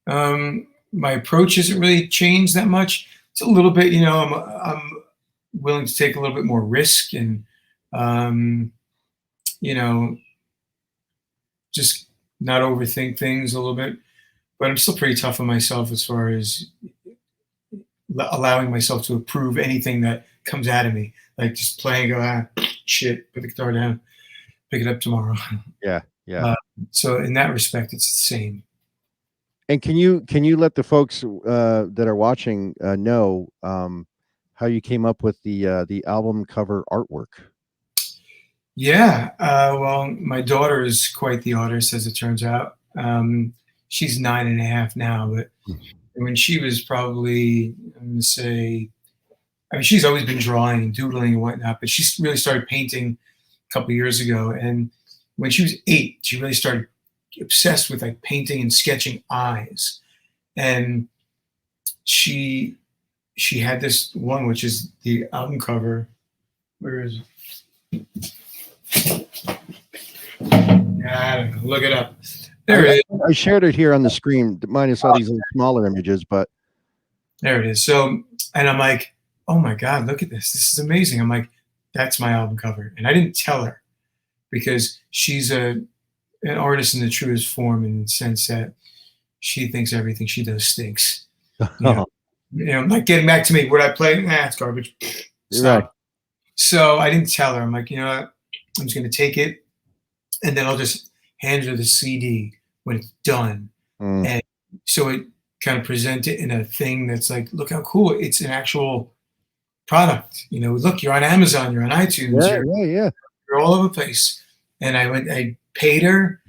My approach hasn't really changed that much. It's a little bit, I'm willing to take a little bit more risk and, just not overthink things a little bit. But I'm still pretty tough on myself as far as allowing myself to approve anything that comes out of me. Like just playing, go, shit, put the guitar down, pick it up tomorrow. Yeah. So in that respect, it's the same. And can you let the folks that are watching know how you came up with the album cover artwork? Yeah, well, my daughter is quite the artist, as it turns out. She's 9.5 now, but when she was probably, I'm going to say, I mean, she's always been drawing and doodling and whatnot, but she really started painting a couple of years ago. And when she was 8, she really started obsessed with like painting and sketching eyes. And she had this one, which is the album cover. Where is it? I don't know. Look it up. There it is. I shared it here on the screen, minus all these little smaller images, but there it is. So, and I'm like, oh my God, look at this. This is amazing. I'm like, that's my album cover. And I didn't tell her because she's an artist in the truest form, in the sense that she thinks everything she does stinks. You know, like getting back to me, would I play? Nah, it's garbage. Right. So I didn't tell her. I'm like, you know what? I'm just going to take it, and then I'll just hand her the CD when it's done. And so it kind of present it in a thing that's like, look how cool. It's an actual product. You know, look, you're on Amazon, you're on iTunes, you're all over the place. And I paid her.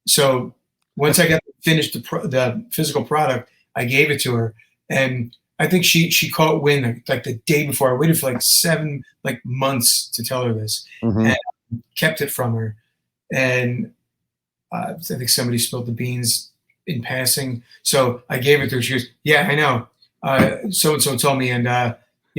So once I got finished the physical product, I gave it to her. And I think she caught wind like the day before. I waited for like 7 months to tell her this, and kept it from her. And I think somebody spilled the beans in passing, so I gave it to her. She goes, "Yeah, I know. So and so told me, and yeah,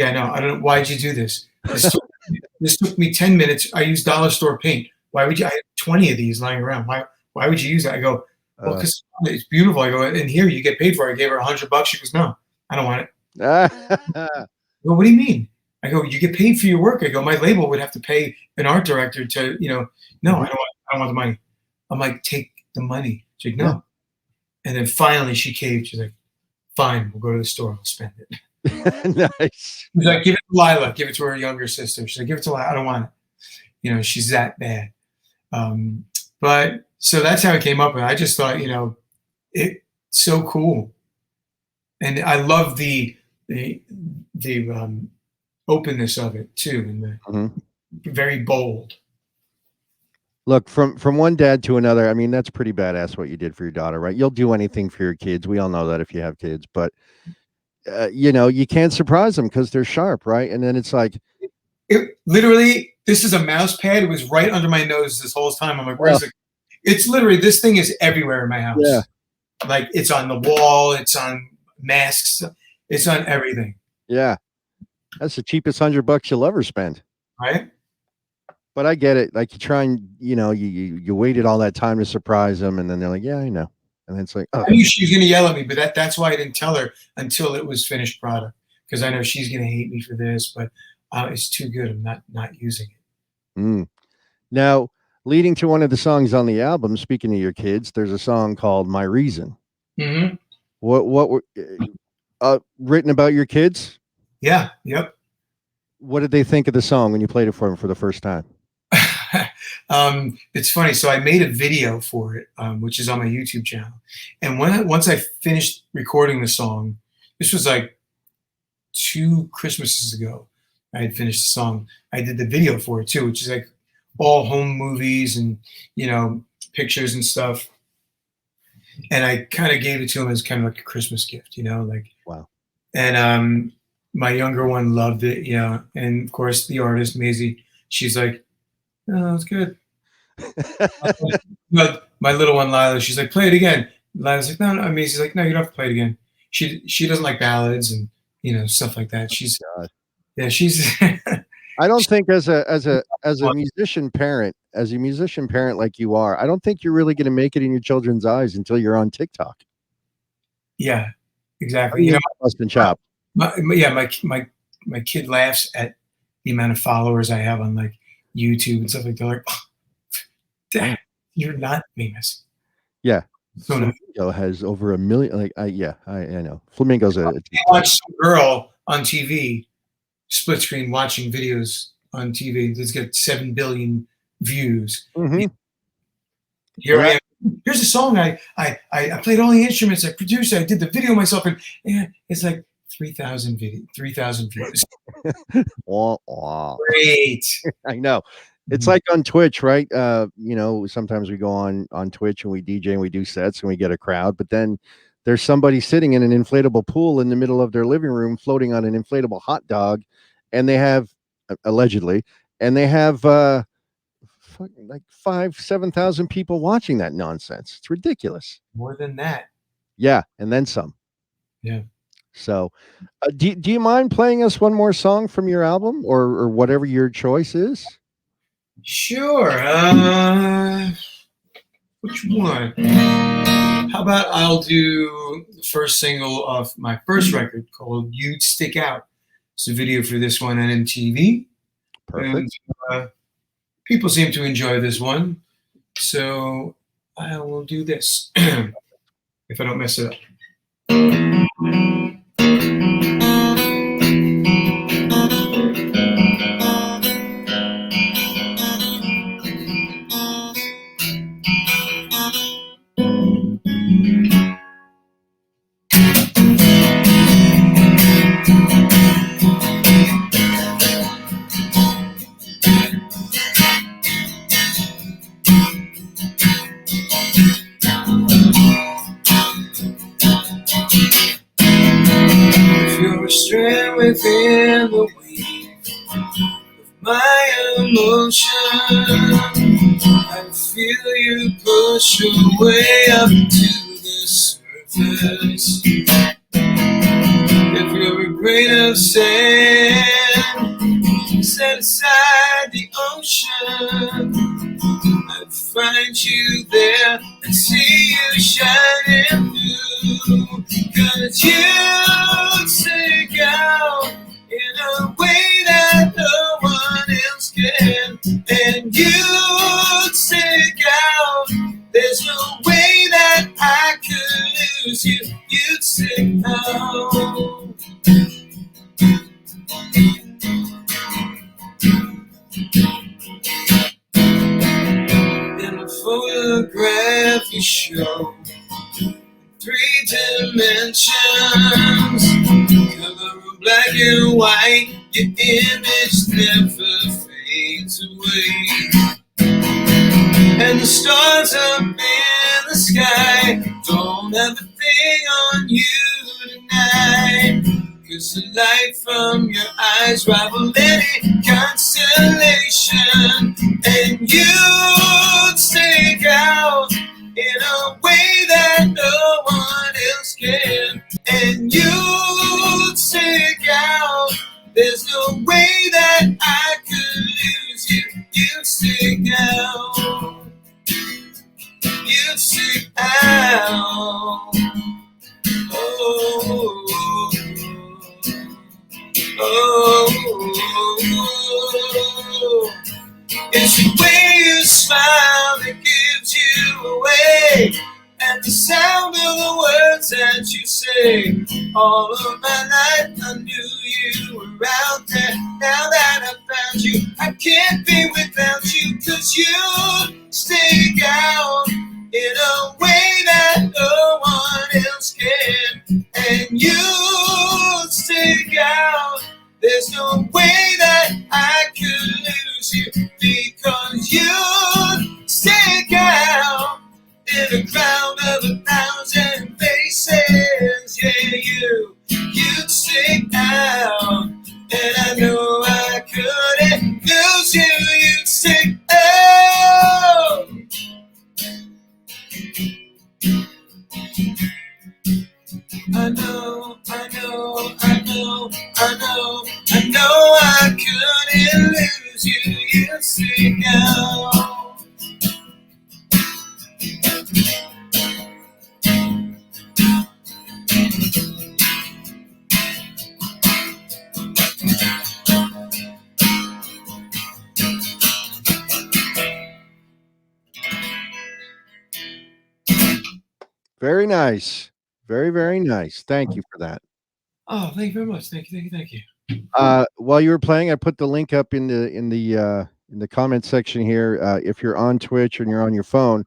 I know. I don't know. Why'd you do this? This took me 10 minutes. I used dollar store paint. Why would you? I had 20 of these lying around. Why would you use that?" I go, "Well, because it's beautiful." I go, "And here you get paid for it." I gave her $100. She goes, "No, I don't want it." Well, what do you mean? I go, "You get paid for your work." I go, "My label would have to pay an art director to, no, I don't want the money." I'm like, "Take the money." She's like, "No." And then finally she caved. She's like, "Fine, we'll go to the store. I'll spend it." Nice. She's like, "Give it to Lila. Give it to her younger sister." She's like, "Give it to Lila. I don't want it." She's that bad. But so that's how it came up. And I just thought, it's so cool. And I love the openness of it too, and the very bold. Look, from one dad to another, I mean, that's pretty badass what you did for your daughter, right? You'll do anything for your kids. We all know that if you have kids, but you can't surprise them because they're sharp, right? And then it's like, literally, this is a mouse pad. It was right under my nose this whole time. I'm like, where's it? It's literally, this thing is everywhere in my house. Yeah. Like, it's on the wall. It's on masks. It's on everything. Yeah. That's the cheapest $100 you'll ever spend. Right. But I get it. Like, you try and, you waited all that time to surprise them. And then they're like, yeah, I know. And then it's like, oh. I knew she was going to yell at me, but that's why I didn't tell her until it was finished product. Because I know she's going to hate me for this, but it's too good. I'm not using it. Now, leading to one of the songs on the album, speaking of your kids, there's a song called My Reason. What were written about your kids? Yeah. Yep. What did they think of the song when you played it for them for the first time? It's funny. So I made a video for it, which is on my YouTube channel. And once I finished recording the song, this was like 2 Christmases ago, I had finished the song. I did the video for it too, which is like all home movies and, pictures and stuff. And I kind of gave it to him as kind of like a Christmas gift, like, wow. And my younger one loved it, and of course the artist Maisie, she's like, "Oh, that's good." But my little one Lila, she's like, "Play it again." Lila's like, "No." Maisie's like, "No, you don't have to play it again." She doesn't like ballads and stuff like that. She's I don't think as a musician parent, like you are, I don't think you're really going to make it in your children's eyes until you're on TikTok. Yeah, exactly. Busting chop. My kid laughs at the amount of followers I have on like YouTube and stuff like that. They're like, "Oh, Dad, you're not famous." Yeah. So Flamingo has over 1 million. Like, I know. Flamingo's I watch some girl on TV, split screen watching videos on TV. That's got 7 billion views. Here I am. Here's a song I played all the instruments. I produced it. I did the video myself, and it's like 3,000 views. Wow. Great. I know. It's like on Twitch, right? Sometimes we go on Twitch and we DJ and we do sets and we get a crowd, but then there's somebody sitting in an inflatable pool in the middle of their living room floating on an inflatable hot dog, and they have allegedly, and they have like 7,000 people watching that nonsense. It's ridiculous. More than that. Yeah, and then some. Yeah. So, do you mind playing us one more song from your album, or whatever your choice is? Sure. Which one? How about I'll do the first single off my first record called "You'd Stick Out." It's a video for this one on MTV. Perfect. And, people seem to enjoy this one, so I will do this if I don't mess it up. If you're restrained within the weave of my emotion, I feel you push your way up to the surface. If you're a grain of sand set aside the ocean, I'd find you there and see you shining through. 'Cause you stick out in a way that no one else can. And you stick out, there's no way that I could lose you. You'd stick out. In a photograph you show 3 dimensions, color of black and white, your image never fades away. And the stars up in the sky don't have a thing on you tonight, 'cause the light from your eyes rival any constellation. And you'd stick out in a way that no one else can. And you'd stick out, there's no way that I could lose you. You'd stick out. You'd stick out. Oh, oh, it's the way you smile that gives you away, and the sound of the words that you say. All of my life I knew you were out there. Now that I found you, I can't be without you. 'Cause you stick out in a way that no one else can. And you stick out, there's no way that I could lose you. Because you stick out in a crowd of 1,000 faces. Yeah, you'd stick out, and I know I couldn't lose you. You'd stick out. I know I couldn't lose you. You'd stick out. Very nice. Very, very nice. Thank you for that. Oh, thank you very much. Thank you. While you were playing, I put the link up in the comment section here. If you're on Twitch and you're on your phone,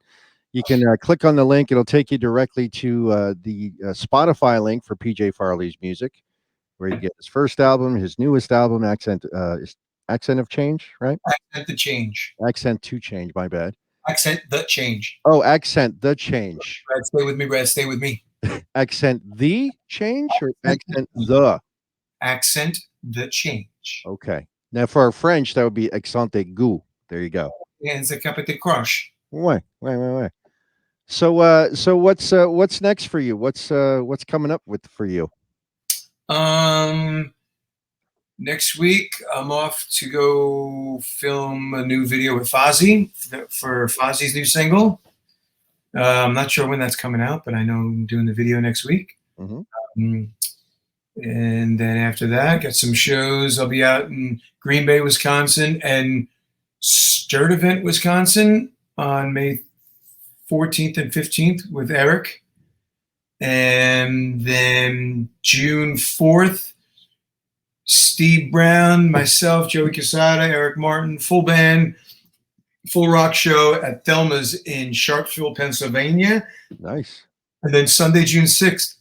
you can click on the link. It'll take you directly to the Spotify link for PJ Farley's music, where you get his first album, his newest album, Accent of Change, right? Accent the Change. Accent to Change. My bad. Accent the Change. Oh, Accent the Change. Brad, stay with me. Brad, stay with me. Accent the Change or Accent the? Accent the change. Okay. Now for our French, that would be accente goût. There you go. And the cup of the crush. Ouais. So what's next for you? What's coming up with for you? Next week, I'm off to go film a new video with Fozzy for Fozzy's new single. I'm not sure when that's coming out, but I know I'm doing the video next week. Mm-hmm. And then after that, got some shows. I'll be out in Green Bay, Wisconsin, and Sturtevant, Wisconsin on May 14th and 15th with Eric. And then June 4th, Steve Brown, myself, Joey Quesada, Eric Martin, full band, full rock show at Thelma's in Sharpsville, Pennsylvania. Nice. And then Sunday, June 6th,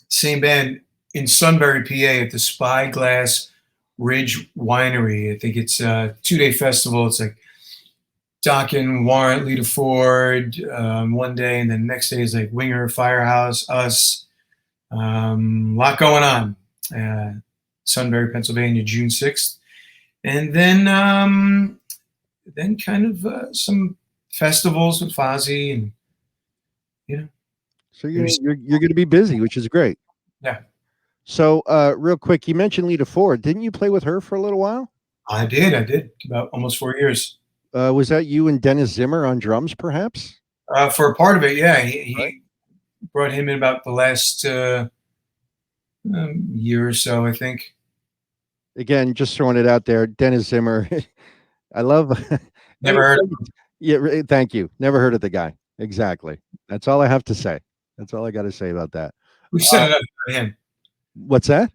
same band in Sunbury, PA at the Spyglass Ridge Winery. I think it's a 2-day festival. It's like Dokken, Warrant, Lita Ford one day, and then next day is like Winger, Firehouse, us. Lot going on. Sunbury, Pennsylvania, June 6th. And then kind of some festivals with Fozzy, and So you're going to be busy, which is great. Yeah. So real quick, you mentioned Lita Ford. Didn't you play with her for a little while? I did about almost 4 years. Was that you and Dennis Zimmer on drums, perhaps? For a part of it, yeah. He Right. brought him in about the last year or so, I think. Again, just throwing it out there, Dennis Zimmer. I love. Never heard of him. Yeah, thank you. Never heard of the guy. Exactly. That's all I have to say. That's all I got to say about that. We've said enough about him. What's that?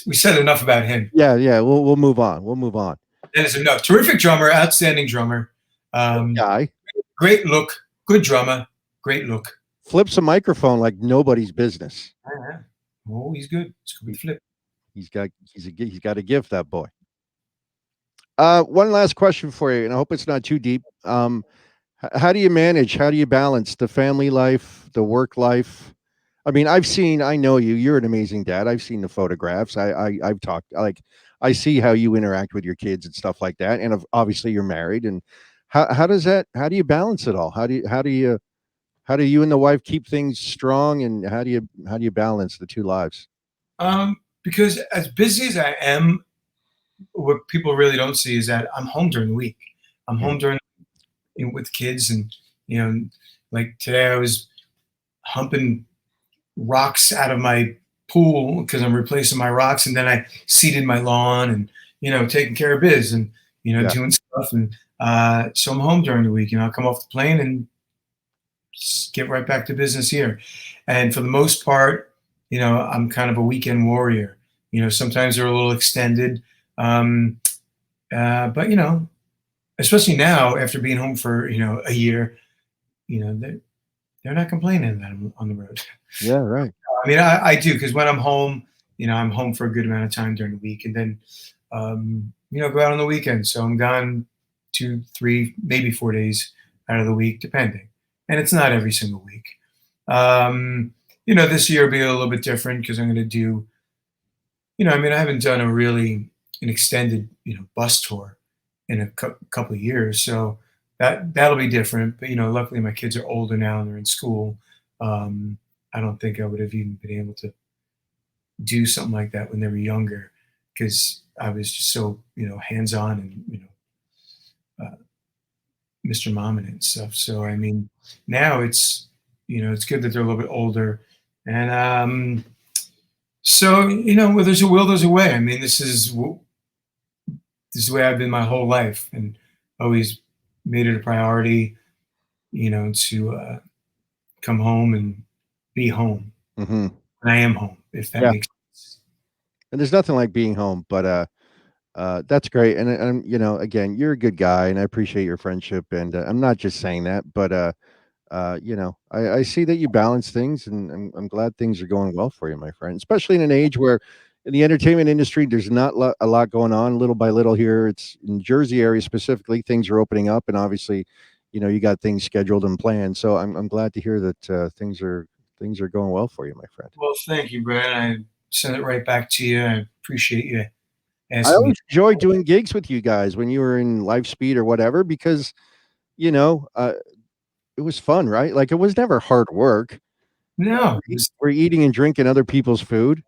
We said enough about him. Yeah. We'll move on. We'll move on. Dennis, no, terrific drummer, outstanding drummer. Guy Great look, good drummer, great look. flips a microphone like nobody's business. Yeah. Oh, he's good. It's gonna be flip. He's got a gift, that boy. One last question for you, and I hope it's not too deep. How do you manage? How do you balance the family life, the work life? I mean, I know you. You're an amazing dad. I've seen the photographs. I've talked. I see how you interact with your kids and stuff like that. And obviously, you're married. And how do you balance it all? How do you and the wife keep things strong? And how do you balance the two lives? Because as busy as I am, what people really don't see is that I'm home during the week. I'm home with kids, and like today I was humping rocks out of my pool because I'm replacing my rocks, and then I seeded my lawn, and taking care of biz, and doing stuff, and so I'm home during the week. I'll come off the plane and just get right back to business here. And for the most part, I'm kind of a weekend warrior. Sometimes they're a little extended, but especially now after being home for a year, they're not complaining that I'm on the road. Yeah, right. I mean, I do, because when I'm home, I'm home for a good amount of time during the week, and then go out on the weekend. So I'm gone 2, 3, maybe 4 days out of the week, depending. And it's not every single week. This year will be a little bit different because I'm going to do, I haven't done an extended, bus tour in a couple of years. So that'll be different. But, luckily my kids are older now and they're in school. I don't think I would have even been able to do something like that when they were younger, because I was just so, hands-on and, Mr. Mom and stuff. So, I mean, now it's good that they're a little bit older. And so, where there's a will, there's a way. I mean, this is the way I've been my whole life, and always made it a priority, to come home and be home. Mm-hmm. And I am home, if that makes sense. And there's nothing like being home, but that's great. And again, you're a good guy, and I appreciate your friendship. And I'm not just saying that, but I see that you balance things, and I'm glad things are going well for you, my friend. Especially in an age where, in the entertainment industry, there's not a lot going on. Little by little here, it's in Jersey area specifically, things are opening up, and obviously, you got things scheduled and planned. So I'm glad to hear that things are going well for you, my friend. Well, thank you, Brad. send it right back to you. I appreciate you I asking me. always enjoyed doing gigs with you guys when you were in Life Speed or whatever because, you know, it was fun, right? Like it was never hard work. No, just We're eating and drinking other people's food.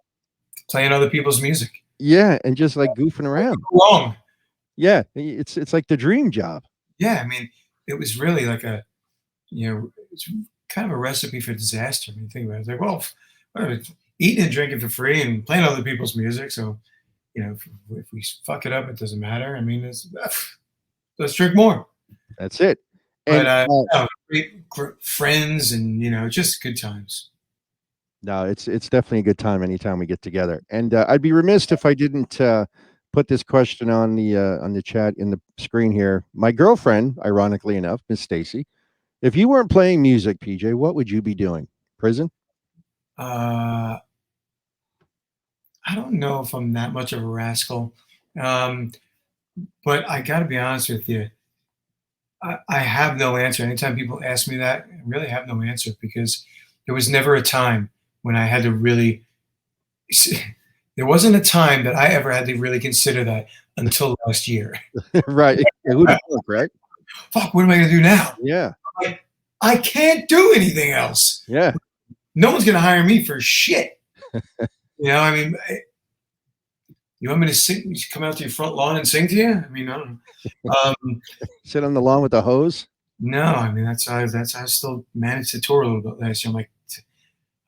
playing other people's music. Yeah, and just like goofing around. Wrong. Yeah, it's like the dream job. Yeah, I mean, it was really like a, it's kind of a recipe for disaster. When you think about it, it's like, well, whatever, eating and drinking for free and playing other people's music. So, if we fuck it up, it doesn't matter. I mean, let's drink more. That's it. But And no, great friends, and just good times. no, it's definitely a good time anytime we get together. And I'd be remiss if I didn't put this question on the chat in the screen here. My girlfriend, ironically enough, Miss Stacy, if you weren't playing music, PJ, what would you be doing? Prison? I don't know if I'm that much of a rascal, but I got to be honest with you. I have no answer. Anytime people ask me that, I really have no answer because there was never a time when I had to really. There wasn't a time that I ever had to really consider that until last year. Right. Who'd have thunk, right? Fuck, what am I going to do now? Yeah. Like, I can't do anything else. Yeah. No one's going to hire me for shit. I mean, you want me to sing? Come out to your front lawn and sing to you? I mean, I don't know. Sit on the lawn with the hose? No, I mean that's how I still managed to tour a little bit last year. I'm like,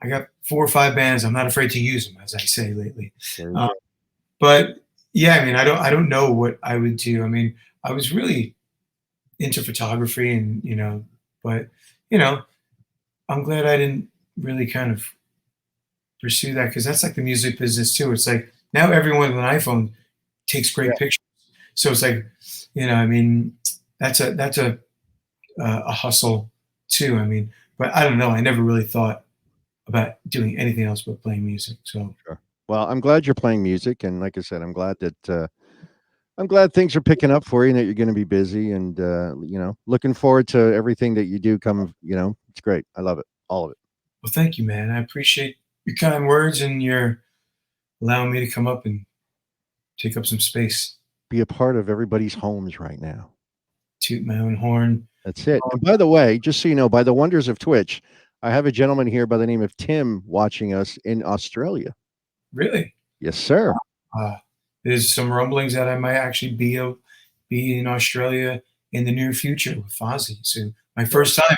I got 4 or 5 bands. I'm not afraid to use them, as I say lately. But yeah, I mean, I don't know what I would do. I mean, I was really into photography, and but I'm glad I didn't really kind of pursue that because that's like the music business too. It's like now everyone with an iPhone takes great pictures, so it's like, I mean, that's a hustle too. I mean, but I don't know. I never really thought about doing anything else but playing music. So Sure. Well, I'm glad you're playing music, and like I said, I'm glad things are picking up for you, and that you're going to be busy, and looking forward to everything that you do. It's great. I love it, all of it. well, thank you, man. I appreciate your kind words and your allowing me to come up and take up some space. Be a part of everybody's homes right now. Toot my own horn. That's it. And by the way, just so you know, by the wonders of Twitch, I have a gentleman here by the name of Tim watching us in Australia. Really? Yes, sir. There's some rumblings that I might actually be in Australia in the near future with Fozzy. So my first time.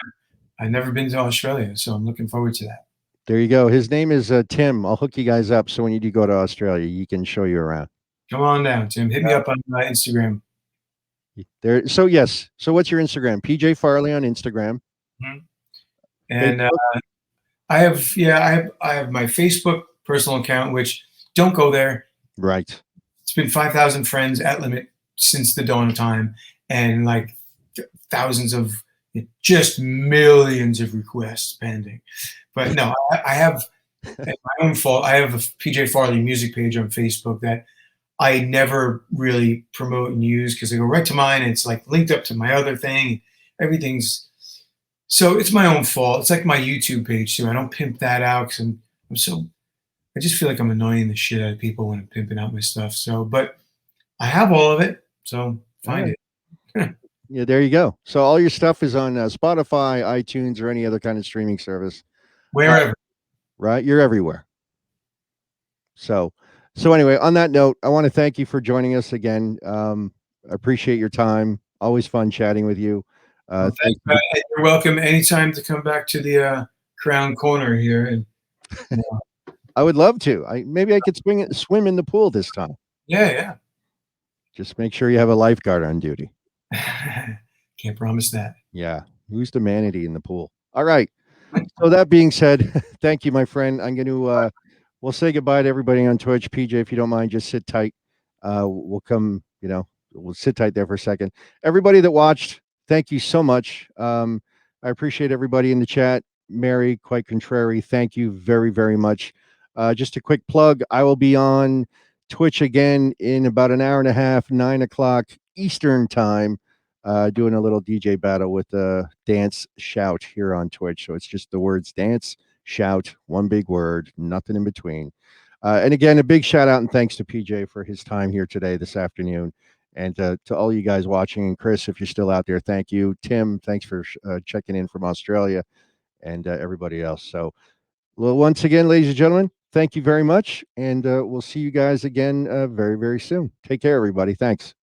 I've never been to Australia, so I'm looking forward to that. There you go. His name is Tim. I'll hook you guys up so when you do go to Australia, he can show you around. Come on down, Tim. Hit me up on my Instagram. There. So yes. So what's your Instagram? PJ Farley on Instagram. Mm-hmm. And I have my Facebook personal account, which don't go there. Right. It's been 5,000 friends at limit since the dawn of time, and like thousands of just millions of requests pending. But no, I have my own fault. I have a PJ Farley music page on Facebook that I never really promote and use because I go right to mine and it's like linked up to my other thing. Everything's so it's my own fault. It's like my YouTube page too. I don't pimp that out because I just feel like I'm annoying the shit out of people when I'm pimping out my stuff. So, but I have all of it. So find it. Yeah, there you go. So all your stuff is on Spotify, iTunes, or any other kind of streaming service. Wherever. Right? You're everywhere. So anyway, on that note, I want to thank you for joining us again. I appreciate your time. Always fun chatting with you. Well, thanks, you're welcome anytime to come back to the Crown Corner here. And I would love to. Maybe I could swim in the pool this time. Yeah. Just make sure you have a lifeguard on duty. Can't promise that. Yeah. Who's the manatee in the pool? All right. So that being said, thank you, my friend. I'm going to, we'll say goodbye to everybody on Twitch. PJ, if you don't mind, just sit tight. We'll come, we'll sit tight there for a second. Everybody that watched, thank you so much. I appreciate everybody in the chat. Mary, quite contrary, thank you very, very much. Just a quick plug. I will be on Twitch again in about an hour and a half, 9 o'clock Eastern time, doing a little DJ battle with Dance Shout here on Twitch. So it's just the words dance, shout, one big word, nothing in between. And again, a big shout out and thanks to PJ for his time here today, this afternoon. And to all you guys watching, and Chris, if you're still out there, thank you. Tim, thanks for checking in from Australia, and everybody else. So, well, once again, ladies and gentlemen, thank you very much. And we'll see you guys again very, very soon. Take care, everybody. Thanks.